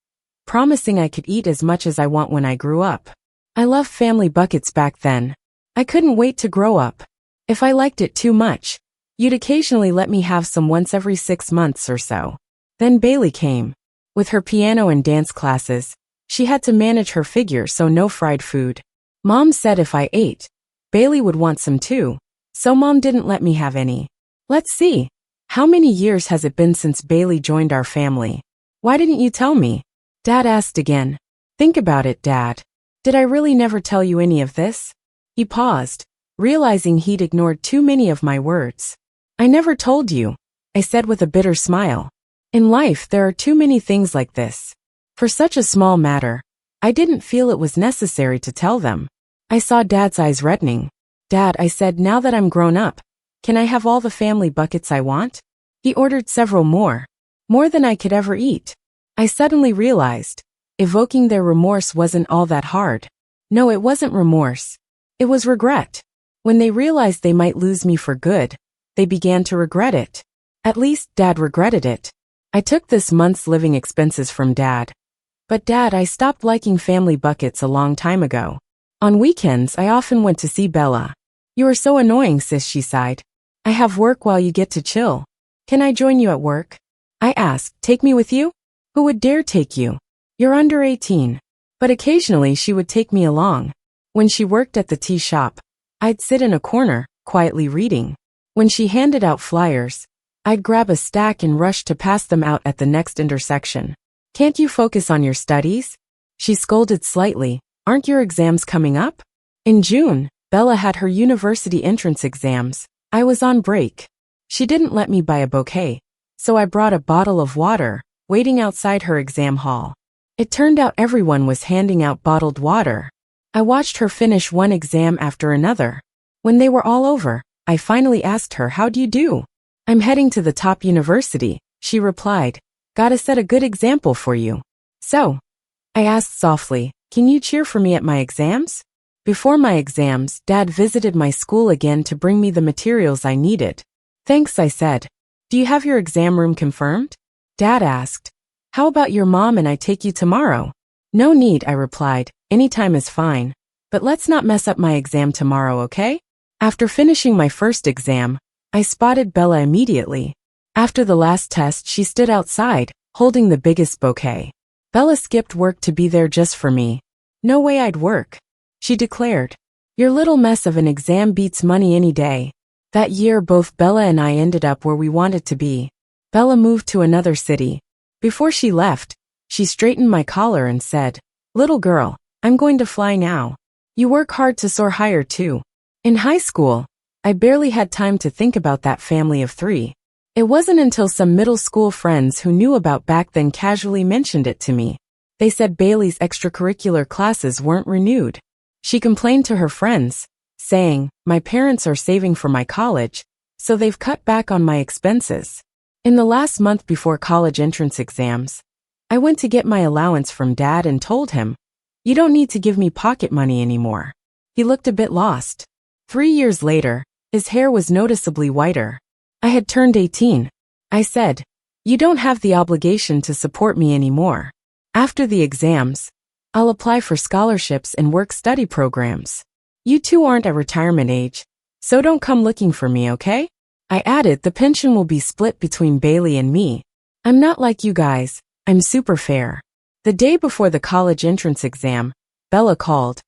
promising I could eat as much as I want when I grew up. I loved family buckets back then. I couldn't wait to grow up. If I liked it too much, you'd occasionally let me have some once every 6 months or so. Then Bailey came. With her piano and dance classes, she had to manage her figure, so no fried food. Mom said if I ate, Bailey would want some too, so Mom didn't let me have any. Let's see. How many years has it been since Bailey joined our family? Why didn't you tell me? Dad asked again. Think about it, Dad. Did I really never tell you any of this? He paused, realizing he'd ignored too many of my words. I never told you, I said with a bitter smile. In life, there are too many things like this. For such a small matter, I didn't feel it was necessary to tell them. I saw Dad's eyes reddening. Dad, I said, now that I'm grown up, can I have all the family buckets I want? He ordered several more than I could ever eat. I suddenly realized, evoking their remorse wasn't all that hard. No, it wasn't remorse. It was regret. When they realized they might lose me for good, they began to regret it. At least, Dad regretted it. I took this month's living expenses from Dad. But Dad, I stopped liking family buckets a long time ago. On weekends, I often went to see Bella. You are so annoying, sis, she sighed. I have work while you get to chill. Can I join you at work? I asked, take me with you? Who would dare take you? You're under 18. But occasionally she would take me along. When she worked at the tea shop, I'd sit in a corner, quietly reading. When she handed out flyers, I'd grab a stack and rush to pass them out at the next intersection. Can't you focus on your studies? She scolded slightly. Aren't your exams coming up? In June, Bella had her university entrance exams. I was on break. She didn't let me buy a bouquet, so I brought a bottle of water, waiting outside her exam hall. It turned out everyone was handing out bottled water. I watched her finish one exam after another. When they were all over, I finally asked her, "How do you do?" "I'm heading to the top university," she replied. "Gotta set a good example for you." "So?" I asked softly, "Can you cheer for me at my exams?" Before my exams, Dad visited my school again to bring me the materials I needed. "Thanks," I said. "Do you have your exam room confirmed?" Dad asked. "How about your mom and I take you tomorrow?" "No need," I replied. "Anytime is fine. But let's not mess up my exam tomorrow, okay?" After finishing my first exam, I spotted Bella immediately. After the last test, she stood outside, holding the biggest bouquet. Bella skipped work to be there just for me. "No way I'd work," she declared. "Your little mess of an exam beats money any day." That year, both Bella and I ended up where we wanted to be. Bella moved to another city. Before she left, she straightened my collar and said, "Little girl, I'm going to fly now. You work hard to soar higher too." In high school, I barely had time to think about that family of three. It wasn't until some middle school friends who knew about back then casually mentioned it to me. They said Bailey's extracurricular classes weren't renewed. She complained to her friends, saying, "My parents are saving for my college, so they've cut back on my expenses." In the last month before college entrance exams, I went to get my allowance from Dad and told him, "You don't need to give me pocket money anymore." He looked a bit lost. 3 years later, his hair was noticeably whiter. I had turned 18. I said, "You don't have the obligation to support me anymore. After the exams, I'll apply for scholarships and work-study programs. You two aren't at retirement age, so don't come looking for me, okay?" I added, "The pension will be split between Bailey and me. I'm not like you guys, I'm super fair." The day before the college entrance exam, Bella called,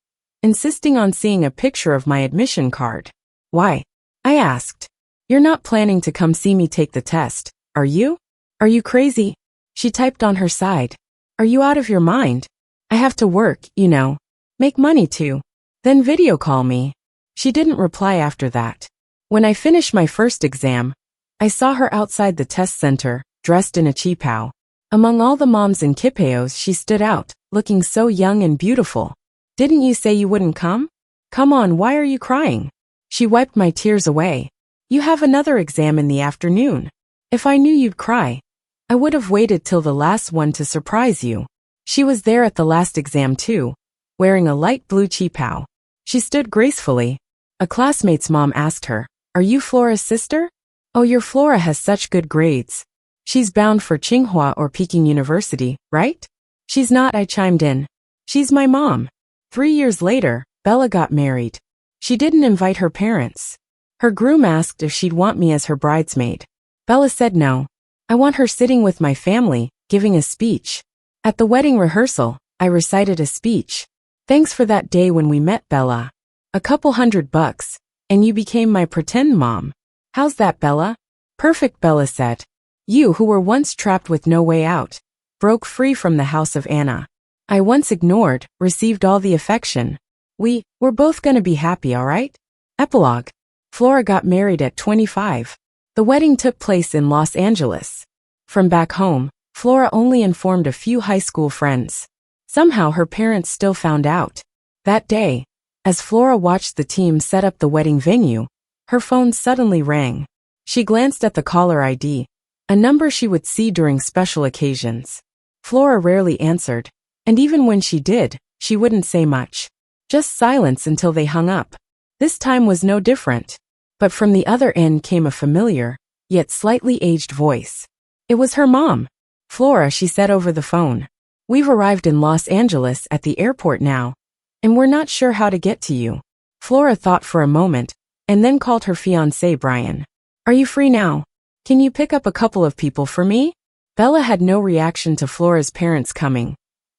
insisting on seeing a picture of my admission card. "Why?" I asked. "You're not planning to come see me take the test, are you? Are you crazy?" She typed on her side. "Are you out of your mind? I have to work, you know. Make money too. Then video call me." She didn't reply after that. When I finished my first exam, I saw her outside the test center, dressed in a cheapao. Among all the moms in Kipeos, she stood out, looking so young and beautiful. "Didn't you say you wouldn't come? Come on, why are you crying?" She wiped my tears away. "You have another exam in the afternoon. If I knew you'd cry, I would have waited till the last one to surprise you." She was there at the last exam too, wearing a light blue cheapao. She stood gracefully. A classmate's mom asked her, "Are you Flora's sister?" "Oh, your Flora has such good grades. She's bound for Tsinghua or Peking University, right?" "She's not," I chimed in. "She's my mom." 3 years later, Bella got married. She didn't invite her parents. Her groom asked if she'd want me as her bridesmaid. Bella said no. I want her sitting with my family, giving a speech. At the wedding rehearsal, I recited a speech. "Thanks for that day when we met, Bella. A couple $100, and you became my pretend mom. How's that, Bella?" "Perfect," Bella said. "You who were once trapped with no way out, broke free from the house of Anna. I once ignored, received all the affection. We're both gonna be happy, alright?" Epilogue. Flora got married at 25. The wedding took place in Los Angeles. From back home, Flora only informed a few high school friends. Somehow her parents still found out. That day, as Flora watched the team set up the wedding venue, her phone suddenly rang. She glanced at the caller ID, a number she would see during special occasions. Flora rarely answered, and even when she did, she wouldn't say much. Just silence until they hung up. This time was no different. But from the other end came a familiar, yet slightly aged voice. It was her mom. "Flora," she said over the phone. "We've arrived in Los Angeles at the airport now, and we're not sure how to get to you." Flora thought for a moment, and then called her fiancé Brian. "Are you free now? Can you pick up a couple of people for me?" Bella had no reaction to Flora's parents coming,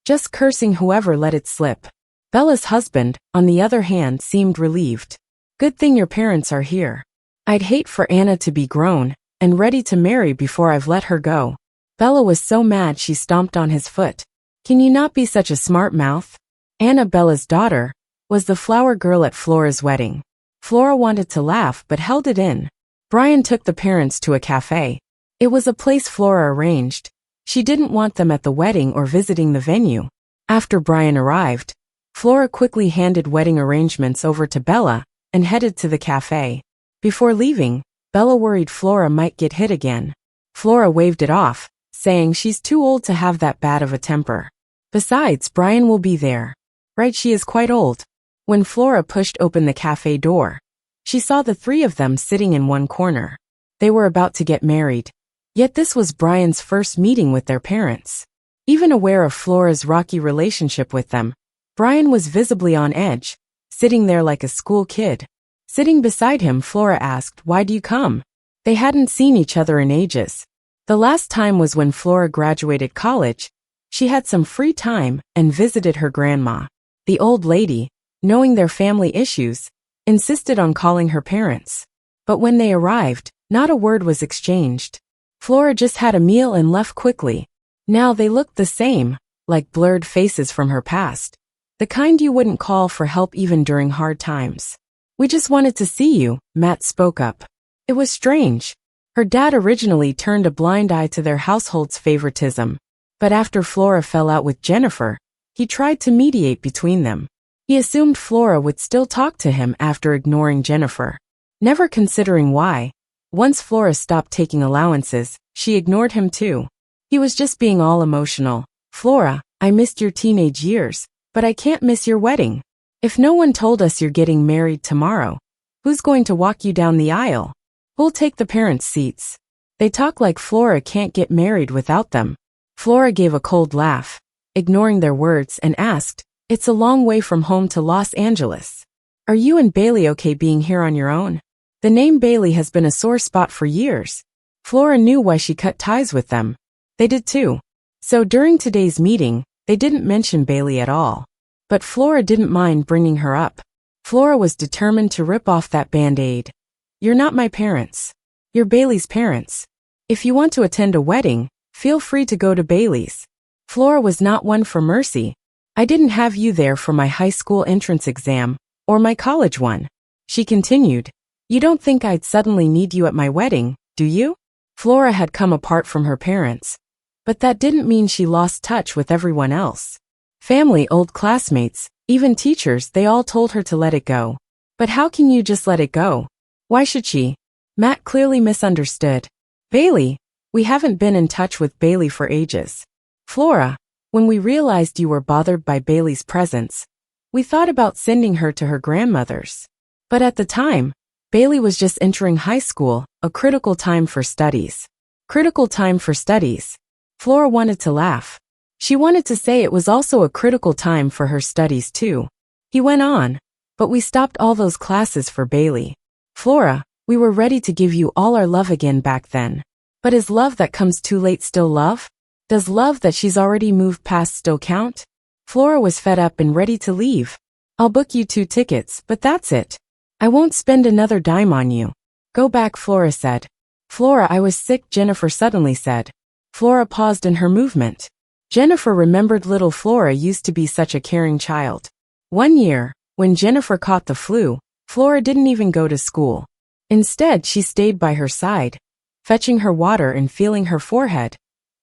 just cursing whoever let it slip. Bella's husband, on the other hand, seemed relieved. Good thing your parents are here. I'd hate for Anna to be grown and ready to marry before I've let her go. Bella was so mad she stomped on his foot. Can you not be such a smart mouth? Anna, Bella's daughter, was the flower girl at Flora's wedding. Flora wanted to laugh but held it in. Brian took the parents to a cafe. It was a place Flora arranged. She didn't want them at the wedding or visiting the venue. After Brian arrived, Flora quickly handed wedding arrangements over to Bella and headed to the cafe. Before leaving, Bella worried Flora might get hit again. Flora waved it off, saying she's too old to have that bad of a temper. Besides, Brian will be there. Right, she is quite old. When Flora pushed open the cafe door, she saw the three of them sitting in one corner. They were about to get married. Yet this was Brian's first meeting with their parents. Even aware of Flora's rocky relationship with them, Brian was visibly on edge, sitting there like a school kid. Sitting beside him, Flora asked, "Why do you come?" They hadn't seen each other in ages. The last time was when Flora graduated college. She had some free time and visited her grandma. The old lady, knowing their family issues, insisted on calling her parents. But when they arrived, not a word was exchanged. Flora just had a meal and left quickly. Now they looked the same, like blurred faces from her past. The kind you wouldn't call for help even during hard times. "We just wanted to see you," Matt spoke up. It was strange. Her dad originally turned a blind eye to their household's favoritism. But after Flora fell out with Jennifer, he tried to mediate between them. He assumed Flora would still talk to him after ignoring Jennifer. Never considering why. Once Flora stopped taking allowances, she ignored him too. He was just being all emotional. "Flora, I missed your teenage years, but I can't miss your wedding. If no one told us you're getting married tomorrow, who's going to walk you down the aisle? Who'll take the parents' seats?" They talk like Flora can't get married without them. Flora gave a cold laugh, ignoring their words, and asked, "It's a long way from home to Los Angeles. Are you and Bailey okay being here on your own?" The name Bailey has been a sore spot for years. Flora knew why she cut ties with them. They did too. So during today's meeting, they didn't mention Bailey at all. But Flora didn't mind bringing her up. Flora was determined to rip off that band-aid. "You're not my parents. You're Bailey's parents. If you want to attend a wedding, feel free to go to Bailey's." Flora was not one for mercy. "I didn't have you there for my high school entrance exam, or my college one." She continued, "You don't think I'd suddenly need you at my wedding, do you?" Flora had come apart from her parents. But that didn't mean she lost touch with everyone else. Family, old classmates, even teachers, they all told her to let it go. But how can you just let it go? Why should she? Matt clearly misunderstood. "Bailey, we haven't been in touch with Bailey for ages. Flora, when we realized you were bothered by Bailey's presence, we thought about sending her to her grandmother's. But at the time, Bailey was just entering high school, a critical time for studies." Critical time for studies. Flora wanted to laugh. She wanted to say it was also a critical time for her studies too. He went on, "But we stopped all those classes for Bailey. Flora, we were ready to give you all our love again back then. But is love that comes too late still love? Does love that she's already moved past still count?" Flora was fed up and ready to leave. "I'll book you 2 tickets, but that's it. I won't spend another dime on you." "Go back," Flora said. "Flora, I was sick," Jennifer suddenly said. Flora paused in her movement. Jennifer remembered little Flora used to be such a caring child. One year, when Jennifer caught the flu, Flora didn't even go to school. Instead, she stayed by her side, fetching her water and feeling her forehead,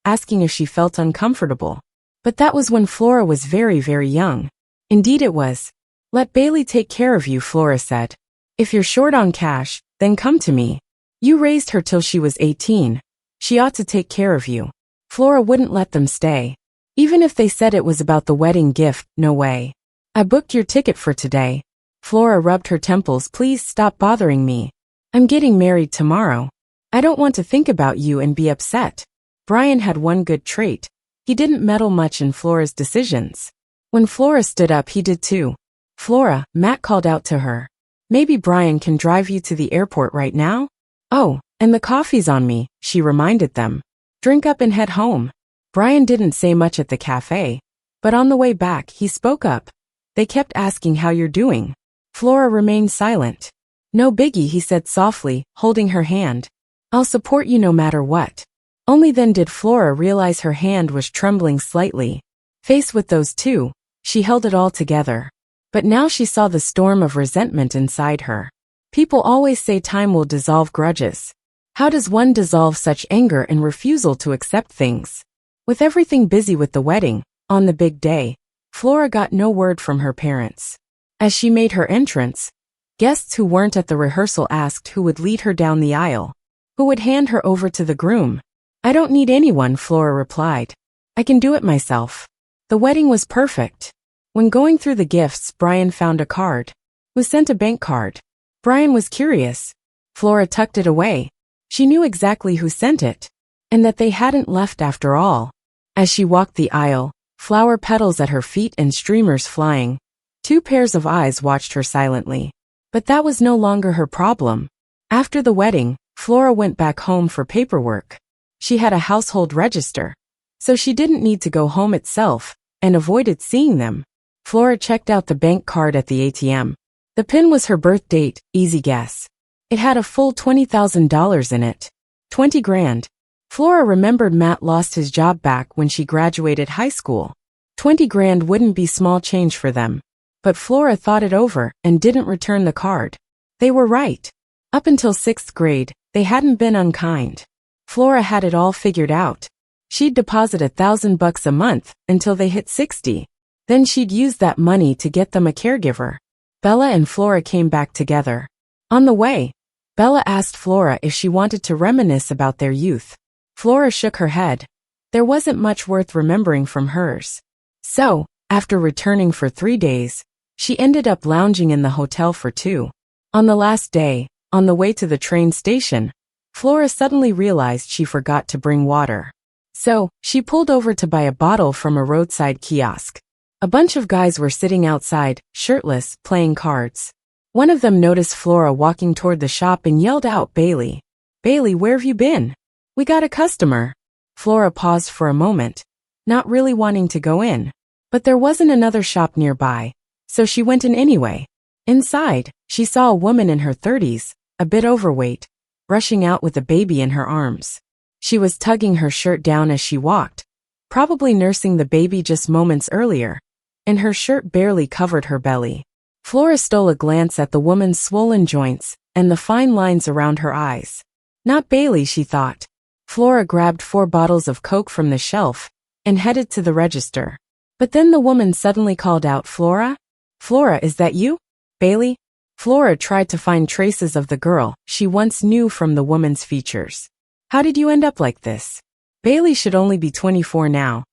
asking if she felt uncomfortable. But that was when Flora was very, very young. Indeed it was. "Let Bailey take care of you," Flora said. "If you're short on cash, then come to me. You raised her till she was 18. She ought to take care of you." Flora wouldn't let them stay. Even if they said it was about the wedding gift, no way. "I booked your ticket for today." Flora rubbed her temples. "Please stop bothering me. I'm getting married tomorrow. I don't want to think about you and be upset." Brian had one good trait. He didn't meddle much in Flora's decisions. When Flora stood up, he did too. "Flora," Matt called out to her. "Maybe Brian can drive you to the airport right now?" "Oh, and the coffee's on me," she reminded them. "Drink up and head home." Brian didn't say much at the cafe, but on the way back he spoke up. They kept asking how you're doing. Flora remained silent. No biggie, he said softly, holding her hand. I'll support you no matter what. Only then did Flora realize her hand was trembling slightly. Faced with those two, she held it all together. But now she saw the storm of resentment inside her. People always say time will dissolve grudges. How does one dissolve such anger and refusal to accept things? With everything busy with the wedding, on the big day, Flora got no word from her parents. As she made her entrance, guests who weren't at the rehearsal asked who would lead her down the aisle, who would hand her over to the groom. I don't need anyone, Flora replied. I can do it myself. The wedding was perfect. When going through the gifts, Brian found a card. Who sent a bank card? Brian was curious. Flora tucked it away. She knew exactly who sent it, and that they hadn't left after all. As she walked the aisle, flower petals at her feet and streamers flying, two pairs of eyes watched her silently. But that was no longer her problem. After the wedding, Flora went back home for paperwork. She had a household register, so she didn't need to go home itself, and avoided seeing them. Flora checked out the bank card at the ATM. The PIN was her birth date, easy guess. It had a full $20,000 in it. 20 grand. Flora remembered Matt lost his job back when she graduated high school. 20 grand wouldn't be small change for them. But Flora thought it over and didn't return the card. They were right. Up until 6th grade, they hadn't been unkind. Flora had it all figured out. She'd deposit $1,000 a month until they hit 60. Then she'd use that money to get them a caregiver. Bella and Flora came back together. On the way, Bella asked Flora if she wanted to reminisce about their youth. Flora shook her head. There wasn't much worth remembering from hers. So, after returning for 3 days, she ended up lounging in the hotel for 2. On the last day, on the way to the train station, Flora suddenly realized she forgot to bring water. So, she pulled over to buy a bottle from a roadside kiosk. A bunch of guys were sitting outside, shirtless, playing cards. One of them noticed Flora walking toward the shop and yelled out, Bailey. Bailey, where have you been? We got a customer. Flora paused for a moment, not really wanting to go in. But there wasn't another shop nearby, so she went in anyway. Inside, she saw a woman in her 30s, a bit overweight, rushing out with a baby in her arms. She was tugging her shirt down as she walked, probably nursing the baby just moments earlier, and her shirt barely covered her belly. Flora stole a glance at the woman's swollen joints and the fine lines around her eyes. Not Bailey, she thought. Flora grabbed 4 bottles of Coke from the shelf and headed to the register. But then the woman suddenly called out, Flora? Flora, is that you? Bailey? Flora tried to find traces of the girl she once knew from the woman's features. How did you end up like this? Bailey should only be 24 now,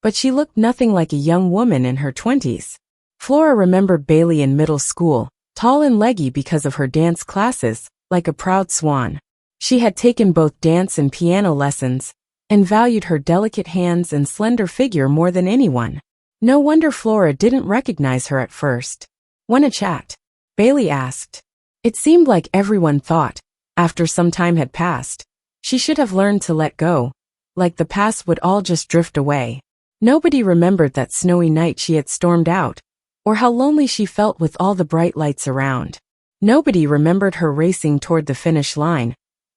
but she looked nothing like a young woman in her 20s. Flora remembered Bailey in middle school, tall and leggy because of her dance classes, like a proud swan. She had taken both dance and piano lessons, and valued her delicate hands and slender figure more than anyone. No wonder Flora didn't recognize her at first. "Wanna chat?" Bailey asked. It seemed like everyone thought, after some time had passed, she should have learned to let go, like the past would all just drift away. Nobody remembered that snowy night she had stormed out, or how lonely she felt with all the bright lights around. Nobody remembered her racing toward the finish line,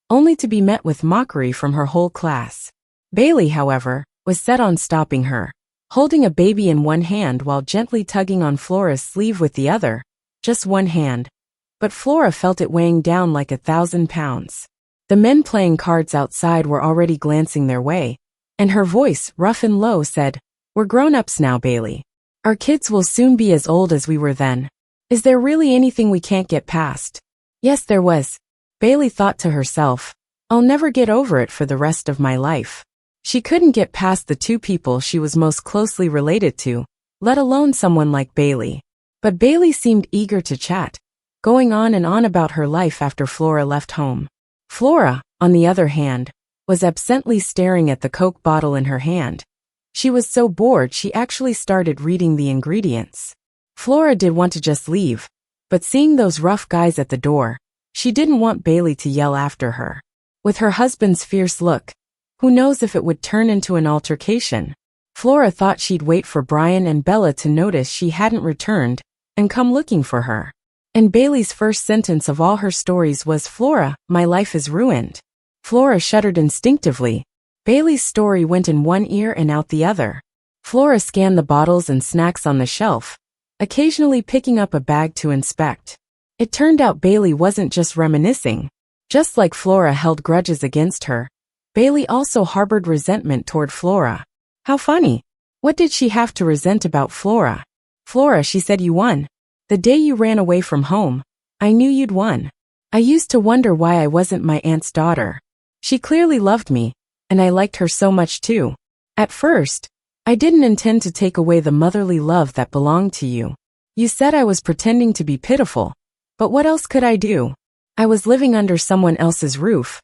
only to be met with mockery from her whole class. Bailey, however, was set on stopping her, holding a baby in one hand while gently tugging on Flora's sleeve with the other, just one hand. But Flora felt it weighing down like 1,000 pounds. The men playing cards outside were already glancing their way, and her voice, rough and low, said, "We're grown-ups now, Bailey. Our kids will soon be as old as we were then. Is there really anything we can't get past?" Yes, there was. Bailey thought to herself, I'll never get over it for the rest of my life. She couldn't get past the 2 people she was most closely related to, let alone someone like Bailey. But Bailey seemed eager to chat, going on and on about her life after Flora left home. Flora, on the other hand, was absently staring at the Coke bottle in her hand. She was so bored she actually started reading the ingredients. Flora did want to just leave, but seeing those rough guys at the door, she didn't want Bailey to yell after her. With her husband's fierce look, who knows if it would turn into an altercation? Flora thought she'd wait for Brian and Bella to notice she hadn't returned and come looking for her. And Bailey's first sentence of all her stories was, "Flora, my life is ruined." Flora shuddered instinctively. Bailey's story went in one ear and out the other. Flora scanned the bottles and snacks on the shelf, occasionally picking up a bag to inspect. It turned out Bailey wasn't just reminiscing. Just like Flora held grudges against her, Bailey also harbored resentment toward Flora. How funny. What did she have to resent about Flora? "Flora," she said, "you won. The day you ran away from home, I knew you'd won. I used to wonder why I wasn't my aunt's daughter. She clearly loved me, and I liked her so much too. At first, I didn't intend to take away the motherly love that belonged to you. You said I was pretending to be pitiful, but what else could I do? I was living under someone else's roof,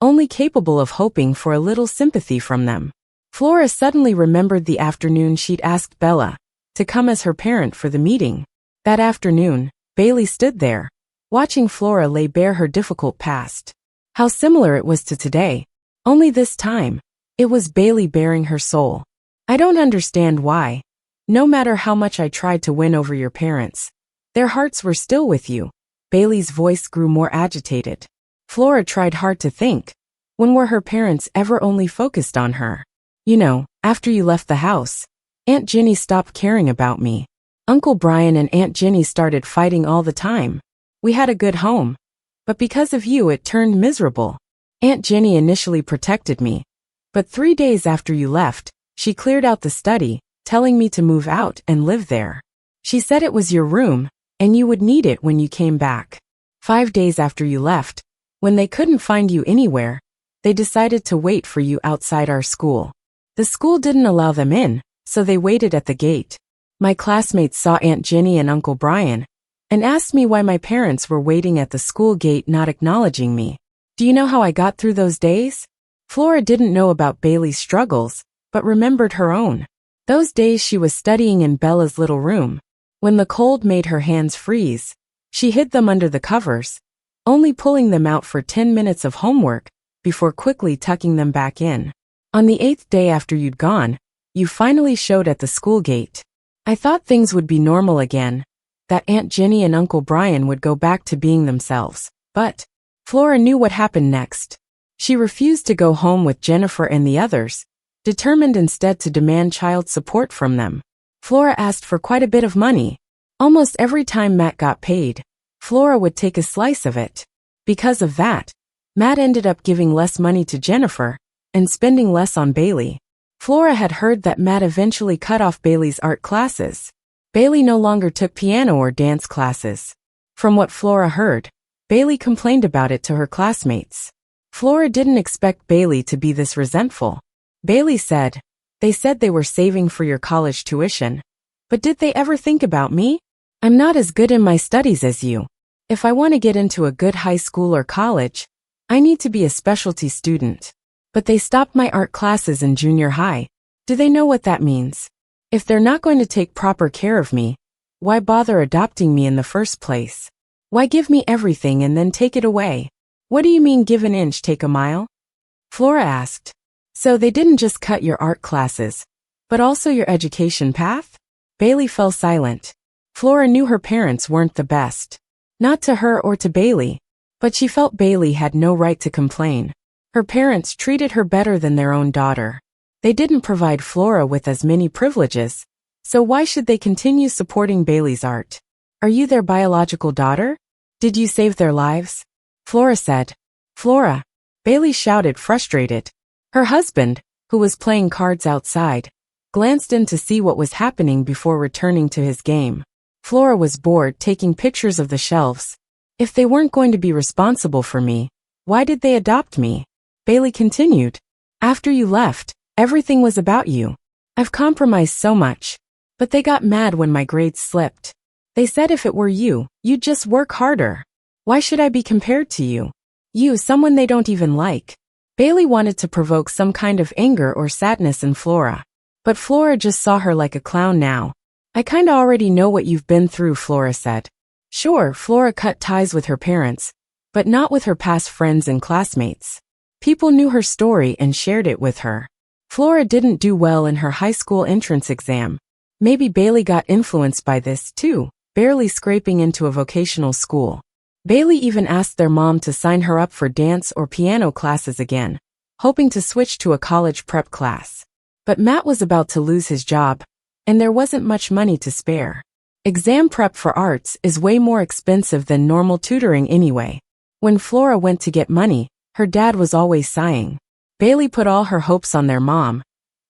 only capable of hoping for a little sympathy from them." Flora suddenly remembered the afternoon she'd asked Bella to come as her parent for the meeting. That afternoon, Bailey stood there, watching Flora lay bare her difficult past. How similar it was to today, only this time, it was Bailey bearing her soul. "I don't understand why. No matter how much I tried to win over your parents, their hearts were still with you." Bailey's voice grew more agitated. Flora tried hard to think. When were her parents ever only focused on her? "You know, after you left the house, Aunt Ginny stopped caring about me. Uncle Brian and Aunt Ginny started fighting all the time. We had a good home, but because of you it turned miserable. Aunt Ginny initially protected me, but 3 days after you left, she cleared out the study, telling me to move out and live there. She said it was your room, and you would need it when you came back. 5 days after you left, when they couldn't find you anywhere, they decided to wait for you outside our school. The school didn't allow them in, so they waited at the gate. My classmates saw Aunt Ginny and Uncle Brian, and asked me why my parents were waiting at the school gate not acknowledging me. Do you know how I got through those days?" Flora didn't know about Bailey's struggles, but remembered her own. Those days she was studying in Bella's little room. When the cold made her hands freeze, she hid them under the covers, only pulling them out for 10 minutes of homework before quickly tucking them back in. On the 8th day after you'd gone, you finally showed at the school gate. I thought things would be normal again, that Aunt Ginny and Uncle Brian would go back to being themselves, but Flora knew what happened next. She refused to go home with Jennifer and the others, determined instead to demand child support from them. Flora asked for quite a bit of money. Almost every time Matt got paid, Flora would take a slice of it. Because of that, Matt ended up giving less money to Jennifer and spending less on Bailey. Flora had heard that Matt eventually cut off Bailey's art classes. Bailey no longer took piano or dance classes. From what Flora heard, Bailey complained about it to her classmates. Flora didn't expect Bailey to be this resentful. Bailey said, "They said they were saving for your college tuition. But did they ever think about me? I'm not as good in my studies as you. If I want to get into a good high school or college, I need to be a specialty student. But they stopped my art classes in junior high. Do they know what that means? If they're not going to take proper care of me, why bother adopting me in the first place? Why give me everything and then take it away? What do you mean give an inch, take a mile?" Flora asked. "So they didn't just cut your art classes, but also your education path?" Bailey fell silent. Flora knew her parents weren't the best. Not to her or to Bailey, but she felt Bailey had no right to complain. Her parents treated her better than their own daughter. They didn't provide Flora with as many privileges, so why should they continue supporting Bailey's art? "Are you their biological daughter? Did you save their lives?" Flora said. "Flora!" Bailey shouted, frustrated. Her husband, who was playing cards outside, glanced in to see what was happening before returning to his game. Flora was bored taking pictures of the shelves. "If they weren't going to be responsible for me, why did they adopt me?" Bailey continued. "After you left, everything was about you. I've compromised so much. But they got mad when my grades slipped. They said if it were you, you'd just work harder. Why should I be compared to you? You, someone they don't even like." Bailey wanted to provoke some kind of anger or sadness in Flora. But Flora just saw her like a clown now. "I kinda already know what you've been through," Flora said. Sure, Flora cut ties with her parents, but not with her past friends and classmates. People knew her story and shared it with her. Flora didn't do well in her high school entrance exam. Maybe Bailey got influenced by this too, barely scraping into a vocational school. Bailey even asked their mom to sign her up for dance or piano classes again, hoping to switch to a college prep class. But Matt was about to lose his job, and there wasn't much money to spare. Exam prep for arts is way more expensive than normal tutoring anyway. When Flora went to get money, her dad was always sighing. Bailey put all her hopes on their mom.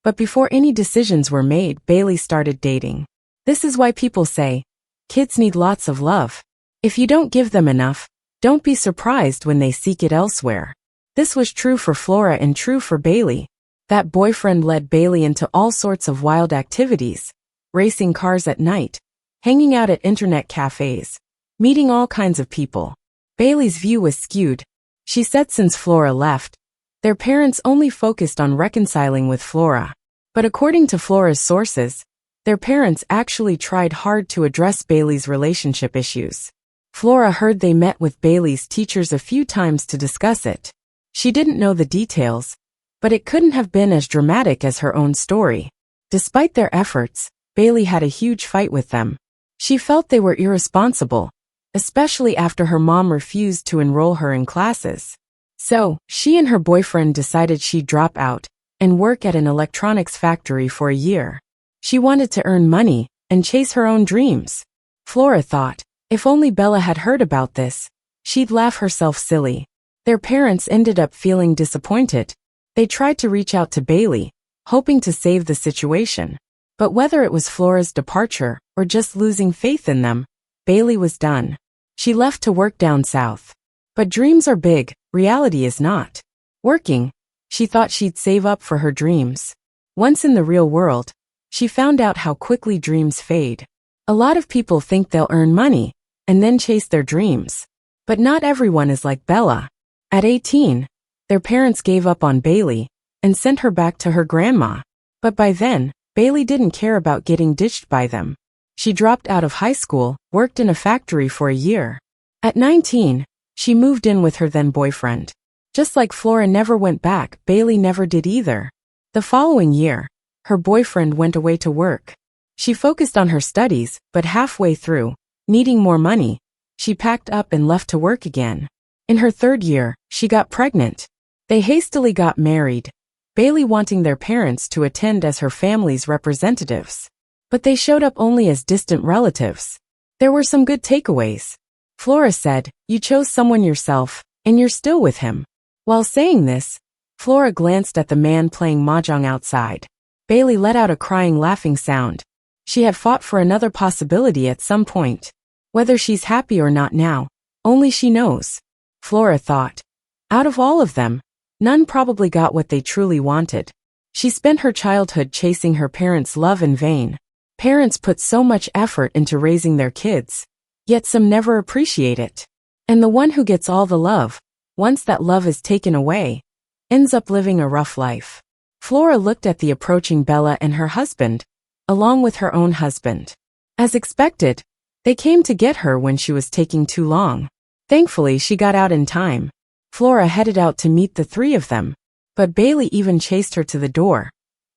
But before any decisions were made, Bailey started dating. This is why people say, kids need lots of love. If you don't give them enough, don't be surprised when they seek it elsewhere. This was true for Flora and true for Bailey. That boyfriend led Bailey into all sorts of wild activities, racing cars at night, hanging out at internet cafes, meeting all kinds of people. Bailey's view was skewed. She said since Flora left, their parents only focused on reconciling with Flora. But according to Flora's sources, their parents actually tried hard to address Bailey's relationship issues. Flora heard they met with Bailey's teachers a few times to discuss it. She didn't know the details, but it couldn't have been as dramatic as her own story. Despite their efforts, Bailey had a huge fight with them. She felt they were irresponsible, especially after her mom refused to enroll her in classes. So, she and her boyfriend decided she'd drop out and work at an electronics factory for a year. She wanted to earn money and chase her own dreams. Flora thought, if only Bella had heard about this, she'd laugh herself silly. Their parents ended up feeling disappointed. They tried to reach out to Bailey, hoping to save the situation. But whether it was Flora's departure or just losing faith in them, Bailey was done. She left to work down south. But dreams are big, reality is not. Working, she thought she'd save up for her dreams. Once in the real world, she found out how quickly dreams fade. A lot of people think they'll earn money and then chase their dreams. But not everyone is like Bella. At 18, their parents gave up on Bailey and sent her back to her grandma. But by then, Bailey didn't care about getting ditched by them. She dropped out of high school, worked in a factory for a year. At 19, she moved in with her then boyfriend. Just like Flora never went back, Bailey never did either. The following year, her boyfriend went away to work. She focused on her studies, but halfway through, needing more money, she packed up and left to work again. In her third year, she got pregnant. They hastily got married, Bailey wanting their parents to attend as her family's representatives. But they showed up only as distant relatives. There were some good takeaways. Flora said, "You chose someone yourself, and you're still with him." While saying this, Flora glanced at the man playing mahjong outside. Bailey let out a crying, laughing sound. She had fought for another possibility at some point. Whether she's happy or not now, only she knows. Flora thought. Out of all of them, none probably got what they truly wanted. She spent her childhood chasing her parents' love in vain. Parents put so much effort into raising their kids, yet some never appreciate it. And the one who gets all the love, once that love is taken away, ends up living a rough life. Flora looked at the approaching Bella and her husband, along with her own husband. As expected, they came to get her when she was taking too long. Thankfully, she got out in time. Flora headed out to meet the three of them, but Bailey even chased her to the door.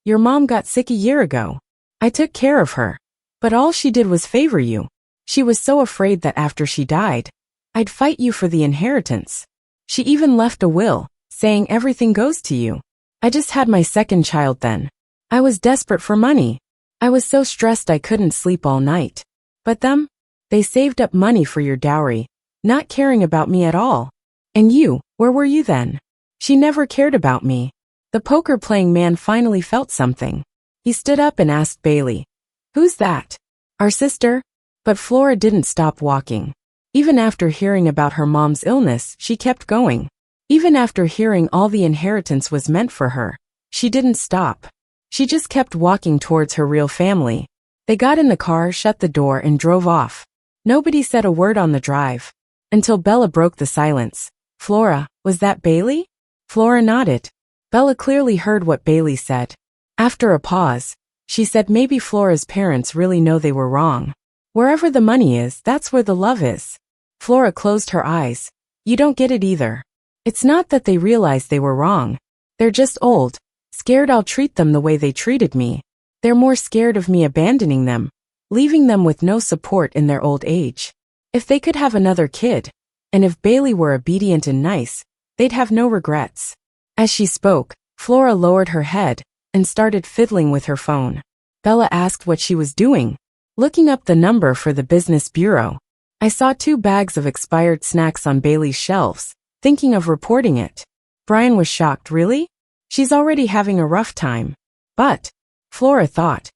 "Your mom got sick a year ago. I took care of her, but all she did was favor you. She was so afraid that after she died, I'd fight you for the inheritance. She even left a will, saying everything goes to you. I just had my second child then. I was desperate for money. I was so stressed I couldn't sleep all night. But them? They saved up money for your dowry, not caring about me at all. And you, where were you then? She never cared about me." The poker-playing man finally felt something. He stood up and asked Bailey, "Who's that?" "Our sister." But Flora didn't stop walking. Even after hearing about her mom's illness, she kept going. Even after hearing all the inheritance was meant for her, she didn't stop. She just kept walking towards her real family. They got in the car, shut the door, and drove off. Nobody said a word on the drive. Until Bella broke the silence. "Flora, was that Bailey?" Flora nodded. Bella clearly heard what Bailey said. After a pause, she said maybe Flora's parents really know they were wrong. Wherever the money is, that's where the love is. Flora closed her eyes. "You don't get it either. It's not that they realize they were wrong. They're just old, Scared I'll treat them the way they treated me. They're more scared of me abandoning them, leaving them with no support in their old age. If they could have another kid, and if Bailey were obedient and nice, they'd have no regrets. As she spoke, Flora lowered her head and started fiddling with her phone. Bella asked what she was doing, looking up the number for the business bureau. I saw 2 bags of expired snacks on Bailey's shelves, thinking of reporting it. Brian was shocked. Really? She's already having a rough time. But, Flora thought,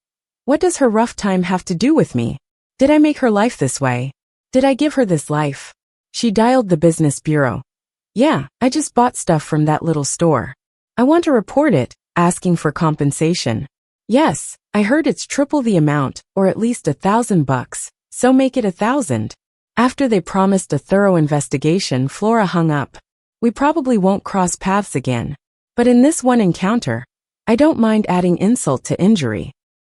what does her rough time have to do with me? Did I make her life this way? Did I give her this life? She dialed the business bureau. Yeah, I just bought stuff from that little store. I want to report it, asking for compensation. Yes, I heard it's triple the amount, or at least $1,000, so make it 1,000. After they promised a thorough investigation, Flora hung up. We probably won't cross paths again. But in this one encounter, I don't mind adding insult to injury.